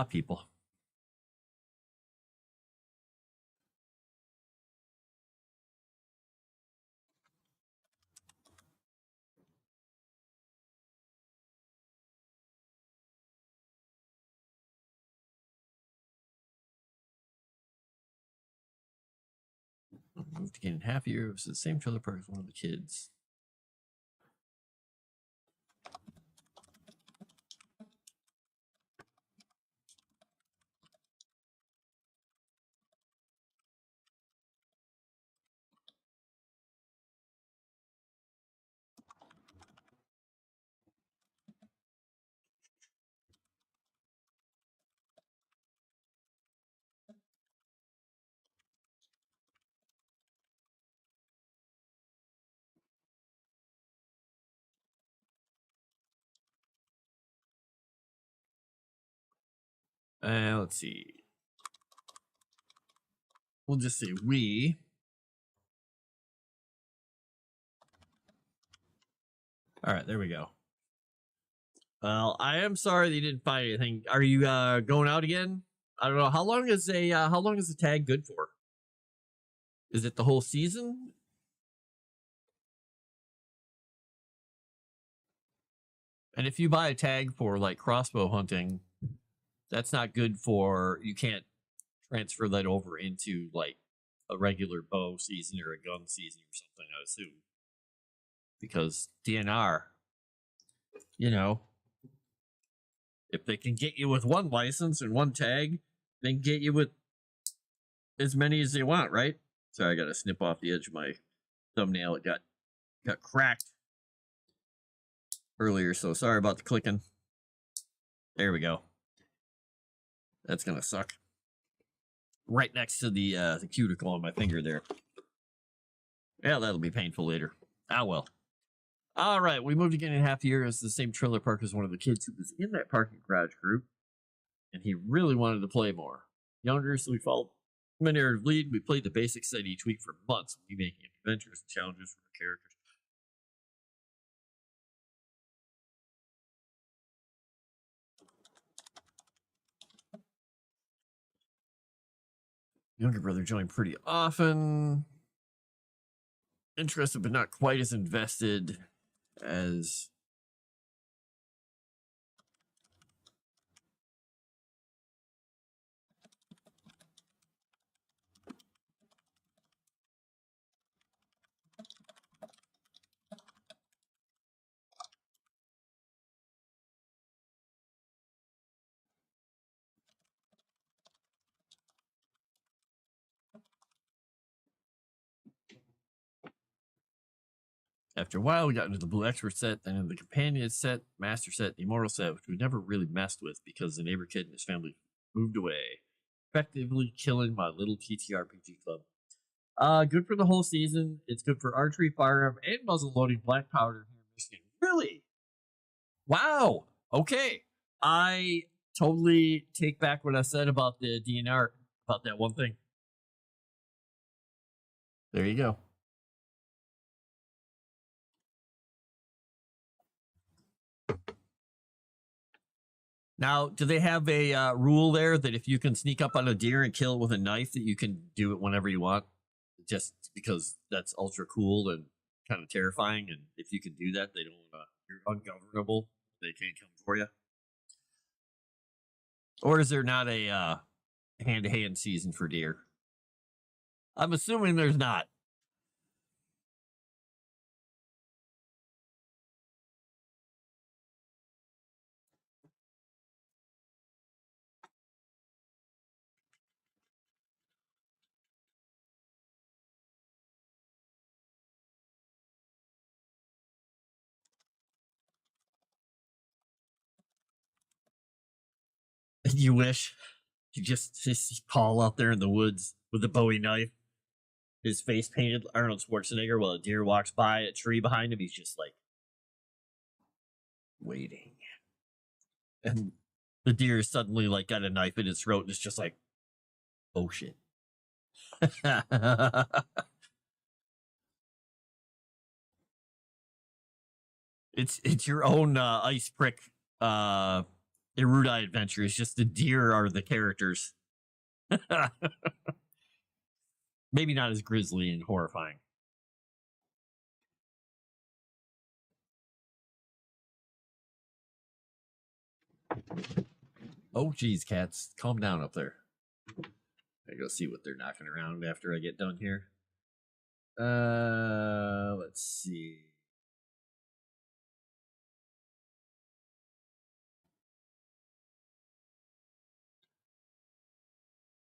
People. Moved again in half a year. It was the same trailer park as one of the kids. Let's see. We'll just say we. All right, there we go. Well, I am sorry that you didn't find anything. Are you going out again? I don't know. How long is a tag good for? Is it the whole season? And if you buy a tag for like crossbow hunting, that's not good for, you can't transfer that over into like a regular bow season or a gun season or something, I assume. Because DNR, you know, if they can get you with one license and one tag, they can get you with as many as they want, right? Sorry, I gotta snip off the edge of my thumbnail. It got cracked earlier, so sorry about the clicking. There we go. That's gonna suck. Right next to the cuticle on my finger there. Yeah, that'll be painful later. Ah, well. All right, we moved again in half a year. It's the same trailer park as one of the kids who was in that parking garage group, and he really wanted to play more. Younger, so we followed Miner's lead. We played the basic set each week for months. We making adventures and challenges for our characters. Younger brother joined pretty often. Interested, but not quite as invested as after a while, we got into the Blue Expert set, then into the Companion set, Master set, the Immortal set, which we never really messed with because the neighbor kid and his family moved away, effectively killing my little TTRPG club. Good for the whole season. It's good for archery, firearm, and muzzle loading black powder here in Michigan. Really? Wow. Okay. I totally take back what I said about the DNR, about that one thing. There you go. Now, do they have a rule there that if you can sneak up on a deer and kill it with a knife, that you can do it whenever you want? Just because that's ultra cool and kind of terrifying, and if you can do that, they don't. You're ungovernable. They can't come for you. Or is there not a hand-to-hand season for deer? I'm assuming there's not. You wish you just see Paul out there in the woods with a Bowie knife, his face painted Arnold Schwarzenegger, while a deer walks by a tree behind him. He's just like waiting. And the deer suddenly like got a knife in its throat and it's just like, oh shit. It's your own ice prick erudite adventure. It's just the deer are the characters. Maybe not as grisly and horrifying. Oh geez, cats, calm down up there. I go see what they're knocking around after I get done here. Let's see.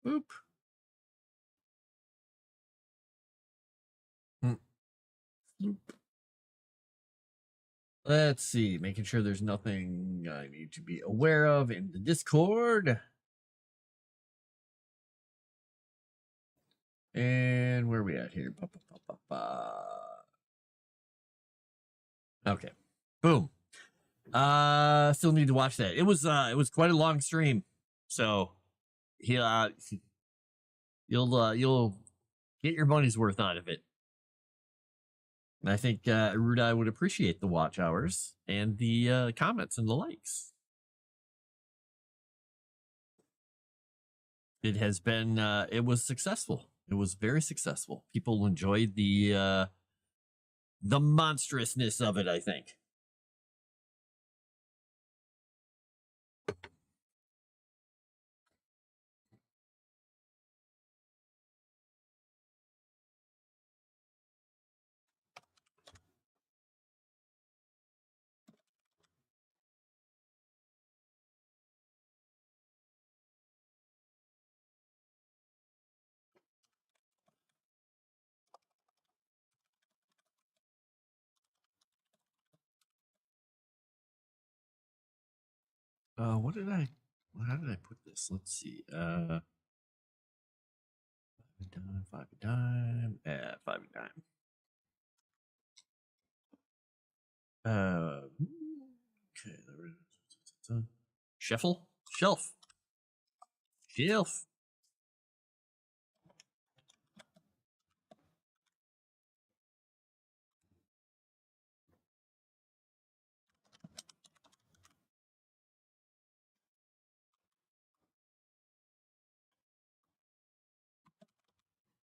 Boop. Boop. Let's see, making sure there's nothing I need to be aware of in the Discord. And where are we at here? Okay. Boom. Still need to watch that. It was quite a long stream. So you'll get your money's worth out of it. And I think Rudai would appreciate the watch hours and the comments and the likes. It has been it was successful. It was very successful. People enjoyed the monstrousness of it, I think. What did I how did I put this? Let's see. 5 a dime, 5 a dime. Okay, there it is. Shuffle? Shelf. Shelf.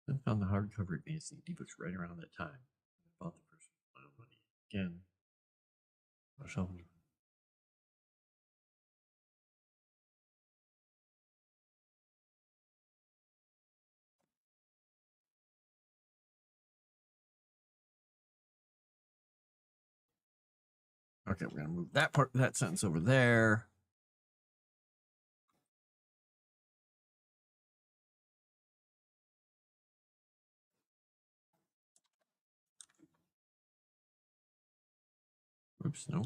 I found the hardcover advancing ebooks right around that time. I bought the first one of money again. Okay, we're gonna move that part, that sentence over there. Oops, no.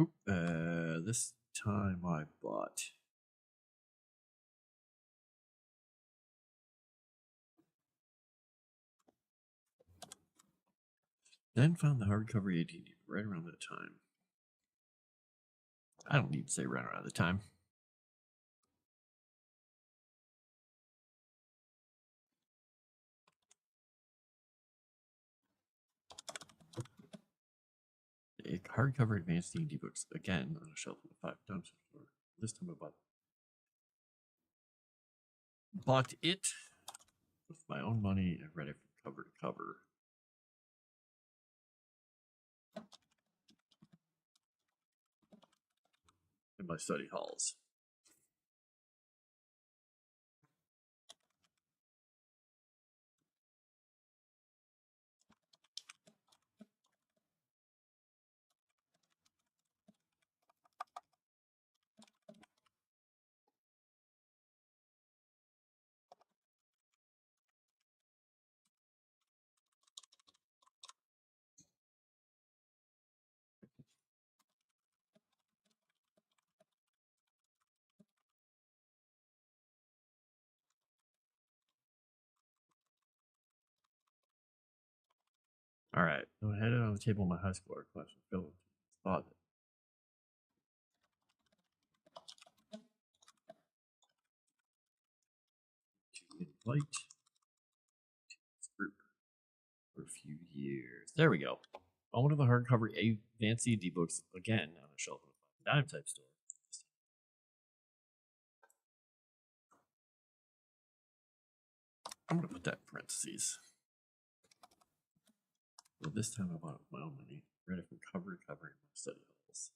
Oop, this time I bought. Then found the hardcover 18 right around that time. I don't need to say right around the time. A hardcover advanced D&D books again on a shelf in the 5 times before. This time I bought it with my own money and read it from cover to cover. In my study halls. All right. So I had it on the table in my high school art class. Phil thought to invite this group for a few years. There we go. On one of the hardcover advanced D&D books again on a shelf in a dime type store. I'm gonna put that in parentheses. So this time I bought it with my own money. Read it from cover to cover in my study halls.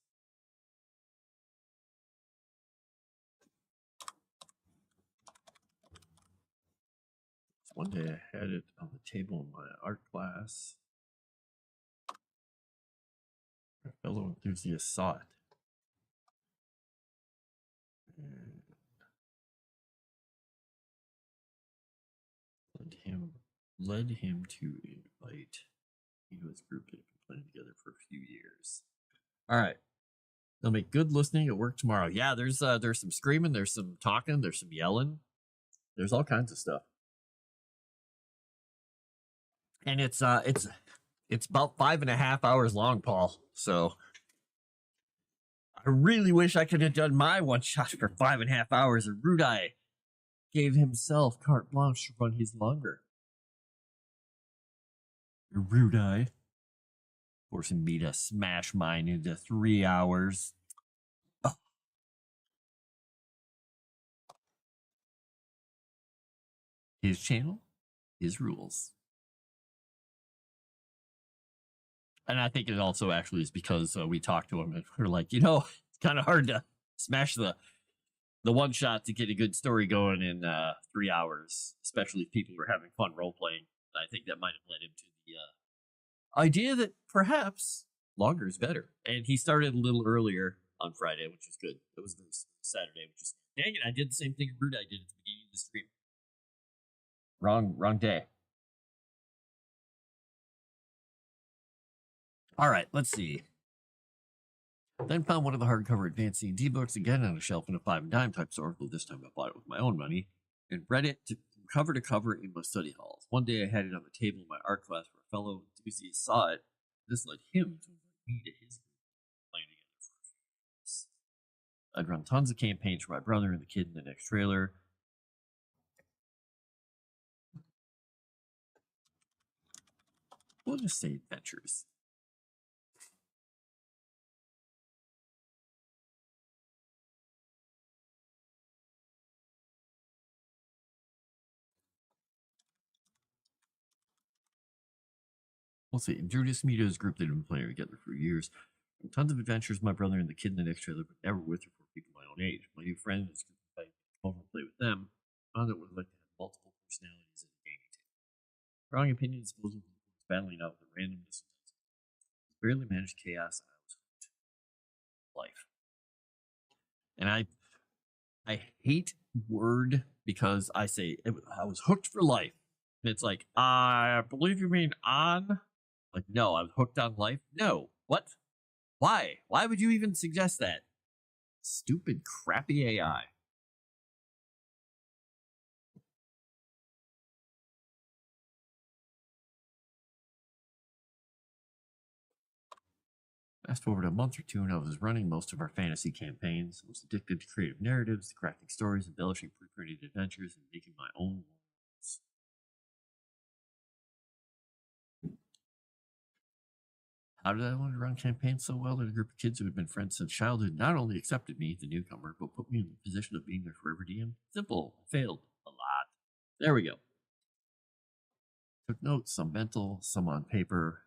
So one day I had it on the table in my art class. A fellow enthusiast saw it. And led him to invite me to his group that had been playing together for a few years. All right. They'll make good listening at work tomorrow. Yeah, there's some screaming, there's some talking, there's some yelling, there's all kinds of stuff. And it's about 5.5 hours long, Paul. So I really wish I could have done my one shot for 5.5 hours. And Rudai gave himself carte blanche to run his longer. Rudai forcing me to smash mine into 3 hours. Oh. His channel, his rules. And I think it also actually is because we talked to him and we're like, it's kind of hard to smash the one shot to get a good story going in 3 hours, especially if people were having fun role playing. I think that might have led him to the idea that perhaps longer is better. And he started a little earlier on Friday, which is good. It was Saturday, which is dang it. I did the same thing Rude I did at the beginning of the stream. Wrong day. All right, let's see. Then found one of the hardcover advanced D&D books again on a shelf in a 5 and dime type store, though this time I bought it with my own money, and read it cover to cover in my study halls. One day I had it on the table in my art class where a fellow enthusiast saw it. This led him to invite me to his group, playing together for a few years. I'd run tons of campaigns for my brother and the kid in the next trailer. We'll just say adventures. We'll see. Introduced me to his group that had been playing together for years. Tons of adventures, my brother and the kid in the next trailer, but never with or for people my own age. My new friend and his group invited me to come over and play with them. Found it would like to have multiple personalities at a gaming table. Strong opinions, opposing viewpoints, battling out the randomness. Barely managed chaos, and I was hooked. Life. And I hate word because I say I was hooked for life. And it's like, I believe you mean on? Like, no, I was hooked on life. No. What? Why? Why would you even suggest that? Stupid, crappy AI. Fast forward a month or two, and I was running most of our fantasy campaigns. I was addicted to creative narratives, to crafting stories, embellishing pre-printed adventures, and making my own worlds. How did I learn to run campaigns so well that a group of kids who had been friends since childhood not only accepted me, the newcomer, but put me in the position of being their forever DM? Simple. Failed a lot. There we go. Took notes, some mental, some on paper.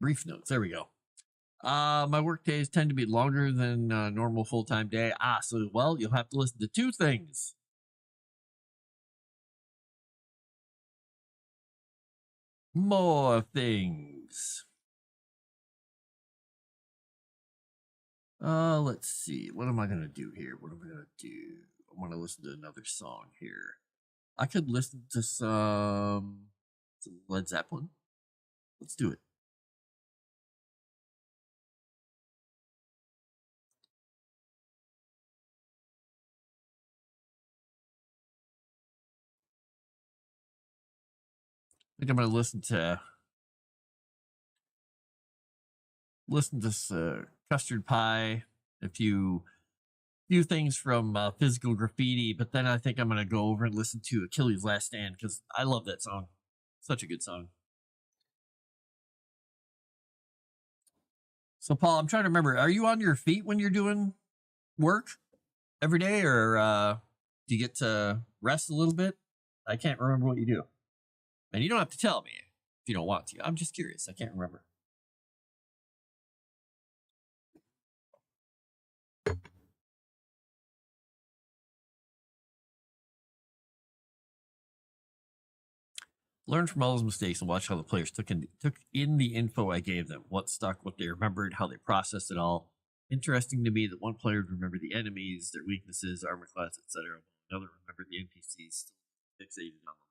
Brief notes. There we go. My work days tend to be longer than a normal full-time day. So, well, you'll have to listen to 2 things. More things. Let's see. What am I going to do here? What am I going to do? I want to listen to another song here. I could listen to some Some Led Zeppelin. Let's do it. I think I'm going to listen to Custard Pie, a few things from Physical Graffiti, but then I think I'm going to go over and listen to Achilles' Last Stand because I love that song. Such a good song. So, Paul, I'm trying to remember. Are you on your feet when you're doing work every day, or do you get to rest a little bit? I can't remember what you do. And you don't have to tell me if you don't want to. I'm just curious. I can't remember. Learn from all those mistakes and watch how the players took in the info I gave them. What stuck, what they remembered, how they processed it all. Interesting to me that one player would remember the enemies, their weaknesses, armor class, etc. Another remembered the NPCs, still fixated on the loot.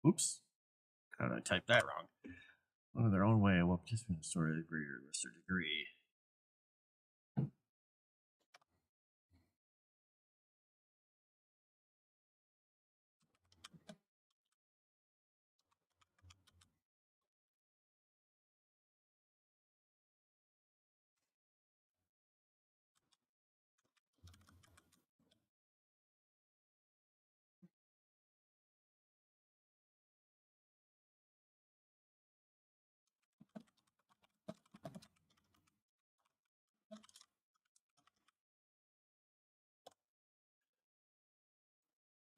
Oops. How did I type that wrong? One of their own way, well, participate in the story to a greater or lesser degree.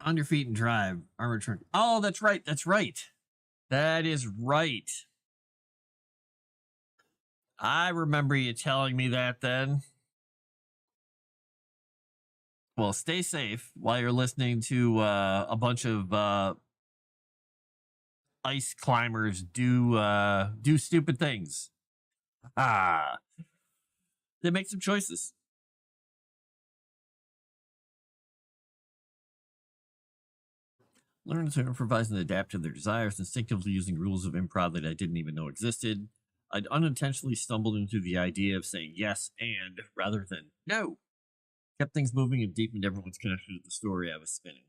On your feet and drive. Armored truck. Oh, that's right. That's right. That is right. I remember you telling me that then. Well, stay safe while you're listening to a bunch of ice climbers do stupid things. Ah, they make some choices. Learn to improvise and adapt to their desires, instinctively using rules of improv that I didn't even know existed. I'd unintentionally stumbled into the idea of saying yes and rather than no. Kept things moving and deepened everyone's connection to the story I was spinning.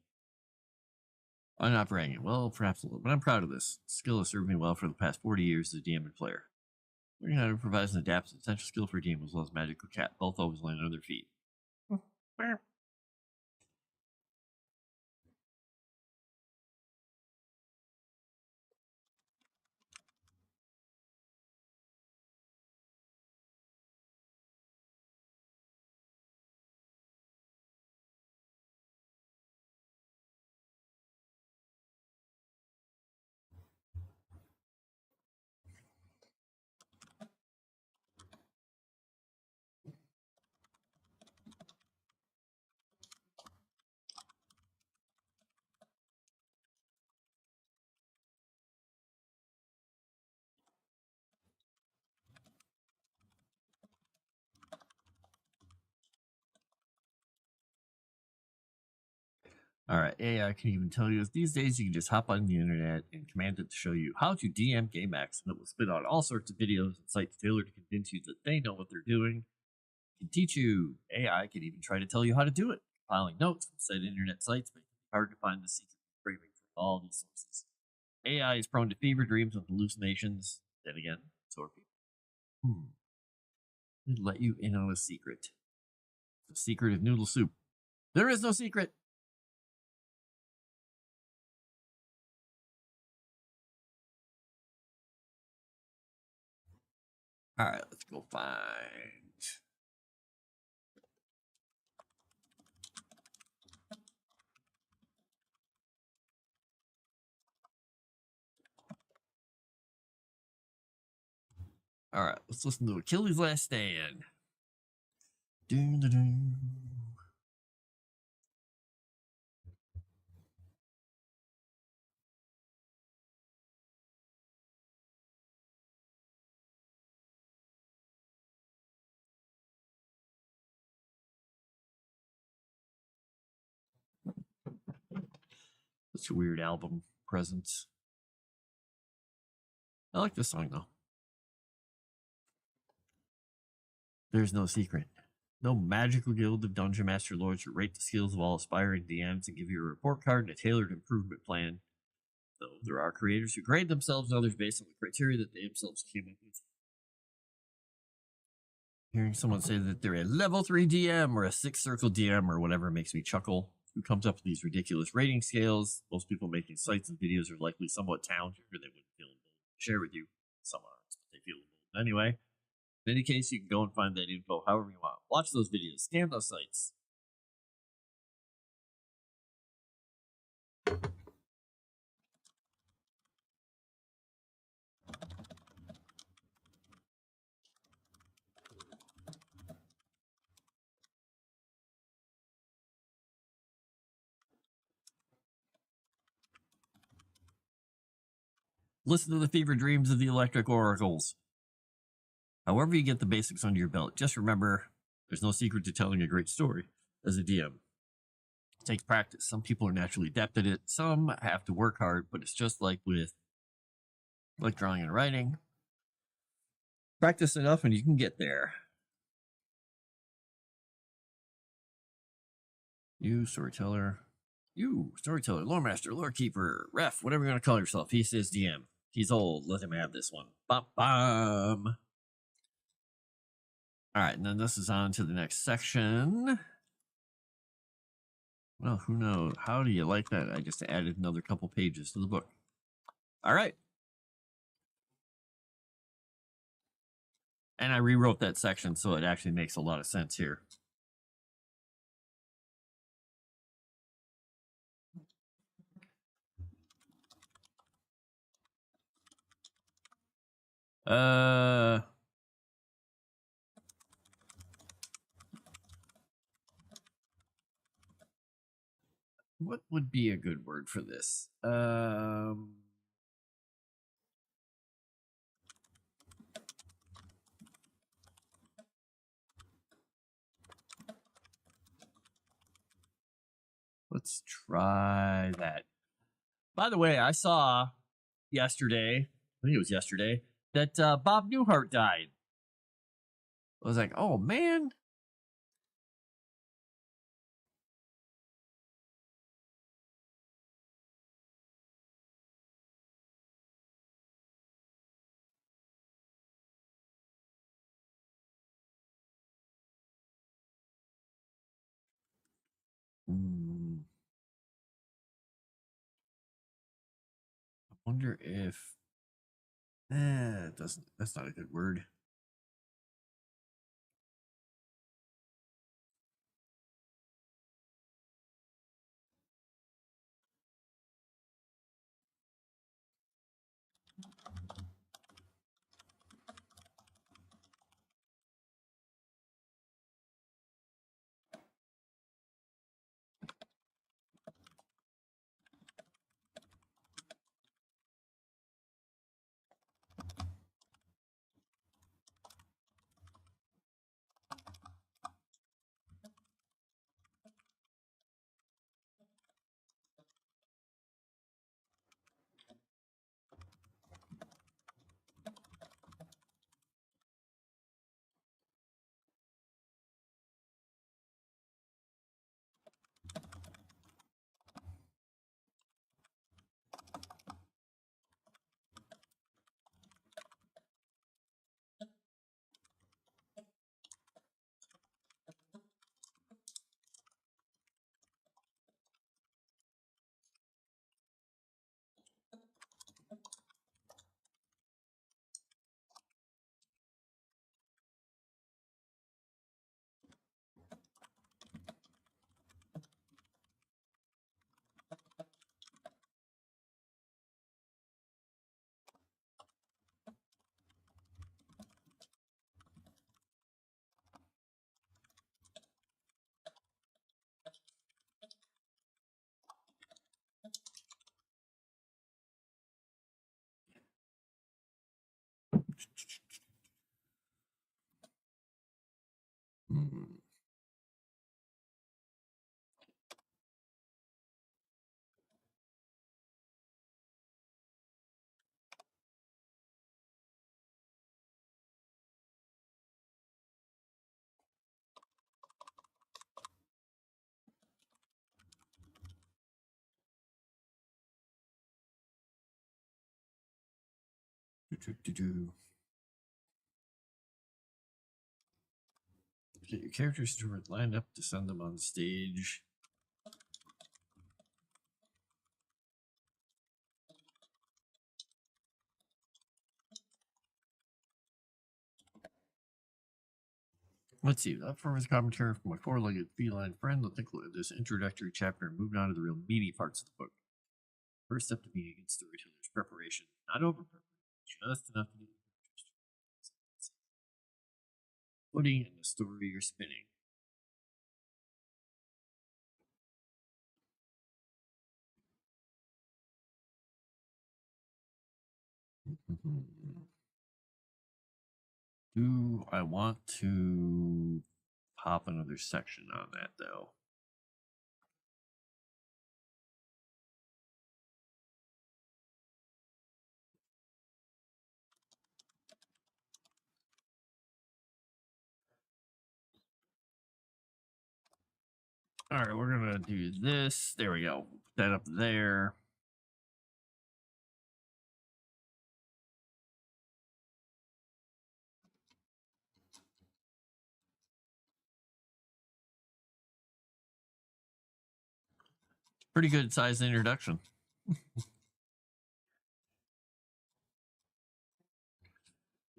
I'm not bragging. Well, perhaps a little, but I'm proud of this. Skill has served me well for the past 40 years as a DM and player. Learning how to improvise and adapt is an essential skill for a DM as well as magical cat. Both always land on their feet. All right, AI can even tell you these days you can just hop on the internet and command it to show you how to DM GameX, and it will spit out all sorts of videos and sites tailored to convince you that they know what they're doing. It can teach you. AI can even try to tell you how to do it, compiling notes from said internet sites, making it hard to find the secret craving from all these sources. AI is prone to fever dreams and hallucinations. Then again, so are people. Let let you in on a secret. The secret of noodle soup. There is no secret. All right, let's go find. All right, let's listen to Achilles' Last Stand. Doom, da, doom. Such a weird album presence. I like this song though. There's no secret. No magical guild of dungeon master lords who rate the skills of all aspiring DMs and give you a report card and a tailored improvement plan. Though there are creators who grade themselves and others based on the criteria that they themselves came up with. Hearing someone say that they're a level 3 DM or a 6 circle DM or whatever makes me chuckle. Who comes up with these ridiculous rating scales? Most people making sites and videos are likely somewhat talented or they wouldn't feel emboldened to share with you. Some aren't, but they feel emboldened anyway. In any case, you can go and find that info however you want. Watch those videos, scan those sites. Listen to the fever dreams of the electric oracles. However you get the basics under your belt, just remember, there's no secret to telling a great story as a DM. It takes practice. Some people are naturally adept at it. Some have to work hard, but it's just like with drawing and writing. Practice enough and you can get there. You, storyteller, lore master, lore keeper, ref, whatever you want to call yourself. He says DM. He's old. Let him have this one. Bum, bum. All right, and then this is on to the next section. Well, who knows? How do you like that? I just added another couple pages to the book. All right. And I rewrote that section so it actually makes a lot of sense here. What would be a good word for this? Let's try that. By the way, I saw yesterday, I think it was yesterday, that Bob Newhart died. I was like, oh man. I wonder if that's not a good word. Get your characters to line up to send them on stage. Let's see. That forms commentary from my four-legged feline friend. Let's include this introductory chapter and moving on to the real meaty parts of the book. First step to being a good storyteller is preparation, not over preparation, just enough to get footing in the story you're spinning. Do I want to pop another section on that, though? All right, we're going to do this. There we go. Put that up there. Pretty good sized introduction.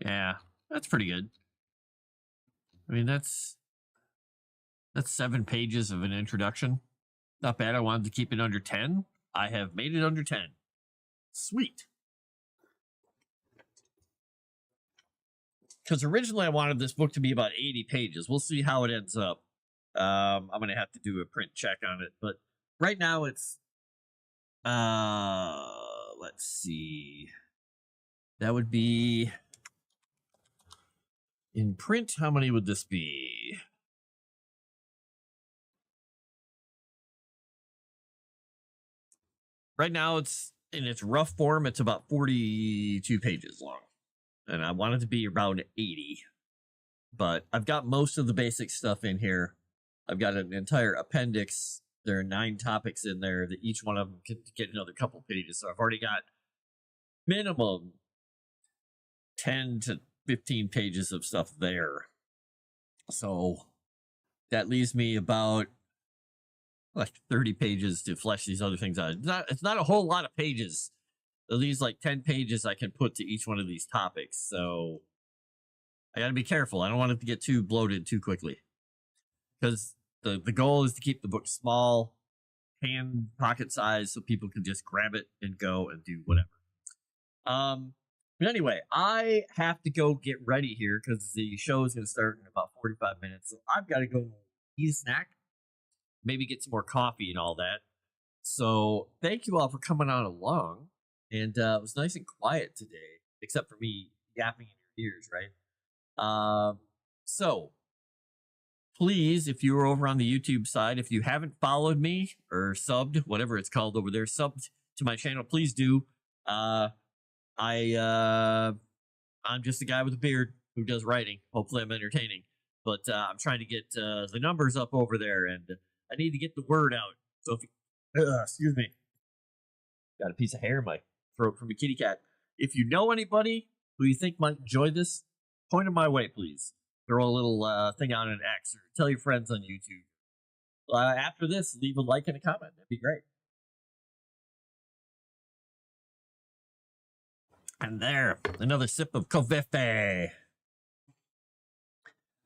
Yeah, that's pretty good. I mean, that's 7 pages of an introduction. Not bad. I wanted to keep it under 10. I have made it under 10. Sweet. Because originally I wanted this book to be about 80 pages. We'll see how it ends up. I'm going to have to do a print check on it. But right now it's... let's see. That would be... In print, how many would this be? Right now, it's in its rough form, it's about 42 pages long. And I want it to be around 80. But I've got most of the basic stuff in here. I've got an entire appendix. There are 9 topics in there that each one of them can get another couple pages. So I've already got minimum 10 to 15 pages of stuff there. So that leaves me about like 30 pages to flesh these other things out. It's not a whole lot of pages. It leaves like 10 pages I can put to each one of these topics. So I got to be careful. I don't want it to get too bloated too quickly. Because the goal is to keep the book small, hand pocket size, so people can just grab it and go and do whatever. But anyway, I have to go get ready here because the show is going to start in about 45 minutes. So I've got to go eat a snack, maybe get some more coffee and all that. So thank you all for coming on along. And it was nice and quiet today, except for me yapping in your ears, right? So please, if you are over on the YouTube side, if you haven't followed me or subbed, whatever it's called over there, subbed to my channel, please do. I'm just a guy with a beard who does writing. Hopefully I'm entertaining. But I'm trying to get the numbers up over there, and I need to get the word out. So if you, excuse me. Got a piece of hair in my throat from a kitty cat. If you know anybody who you think might enjoy this, point them my way, please. Throw a little thing out on X or tell your friends on YouTube. After this, leave a like and a comment. That'd be great. And there, another sip of Covfefe.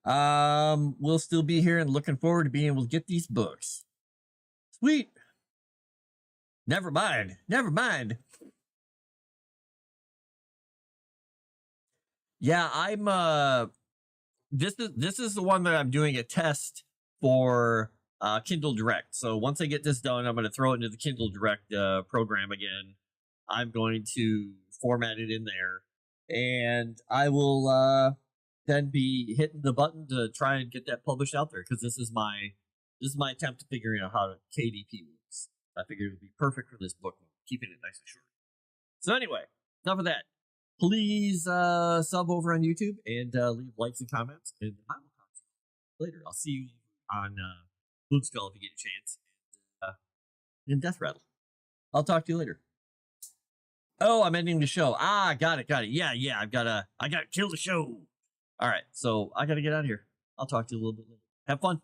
We'll still be here and looking forward to being able to get these books. Sweet. Never mind. Never mind. Yeah, I'm this is the one that I'm doing a test for Kindle Direct. So once I get this done, I'm going to throw it into the Kindle Direct program again. I'm going to format it in there, and I will then be hitting the button to try and get that published out there, because this is my attempt to figuring out how KDP works. I figured it would be perfect for this book, keeping it nice and short. So anyway, enough of that. Please sub over on YouTube and leave likes and comments, and I will talk to you later. I'll see you on Blood Skull if you get a chance, and Death Rattle. I'll talk to you later. Oh, I'm ending the show. Got it. Yeah, I gotta kill the show. All right, so I gotta get out of here. I'll talk to you a little bit later. Have fun.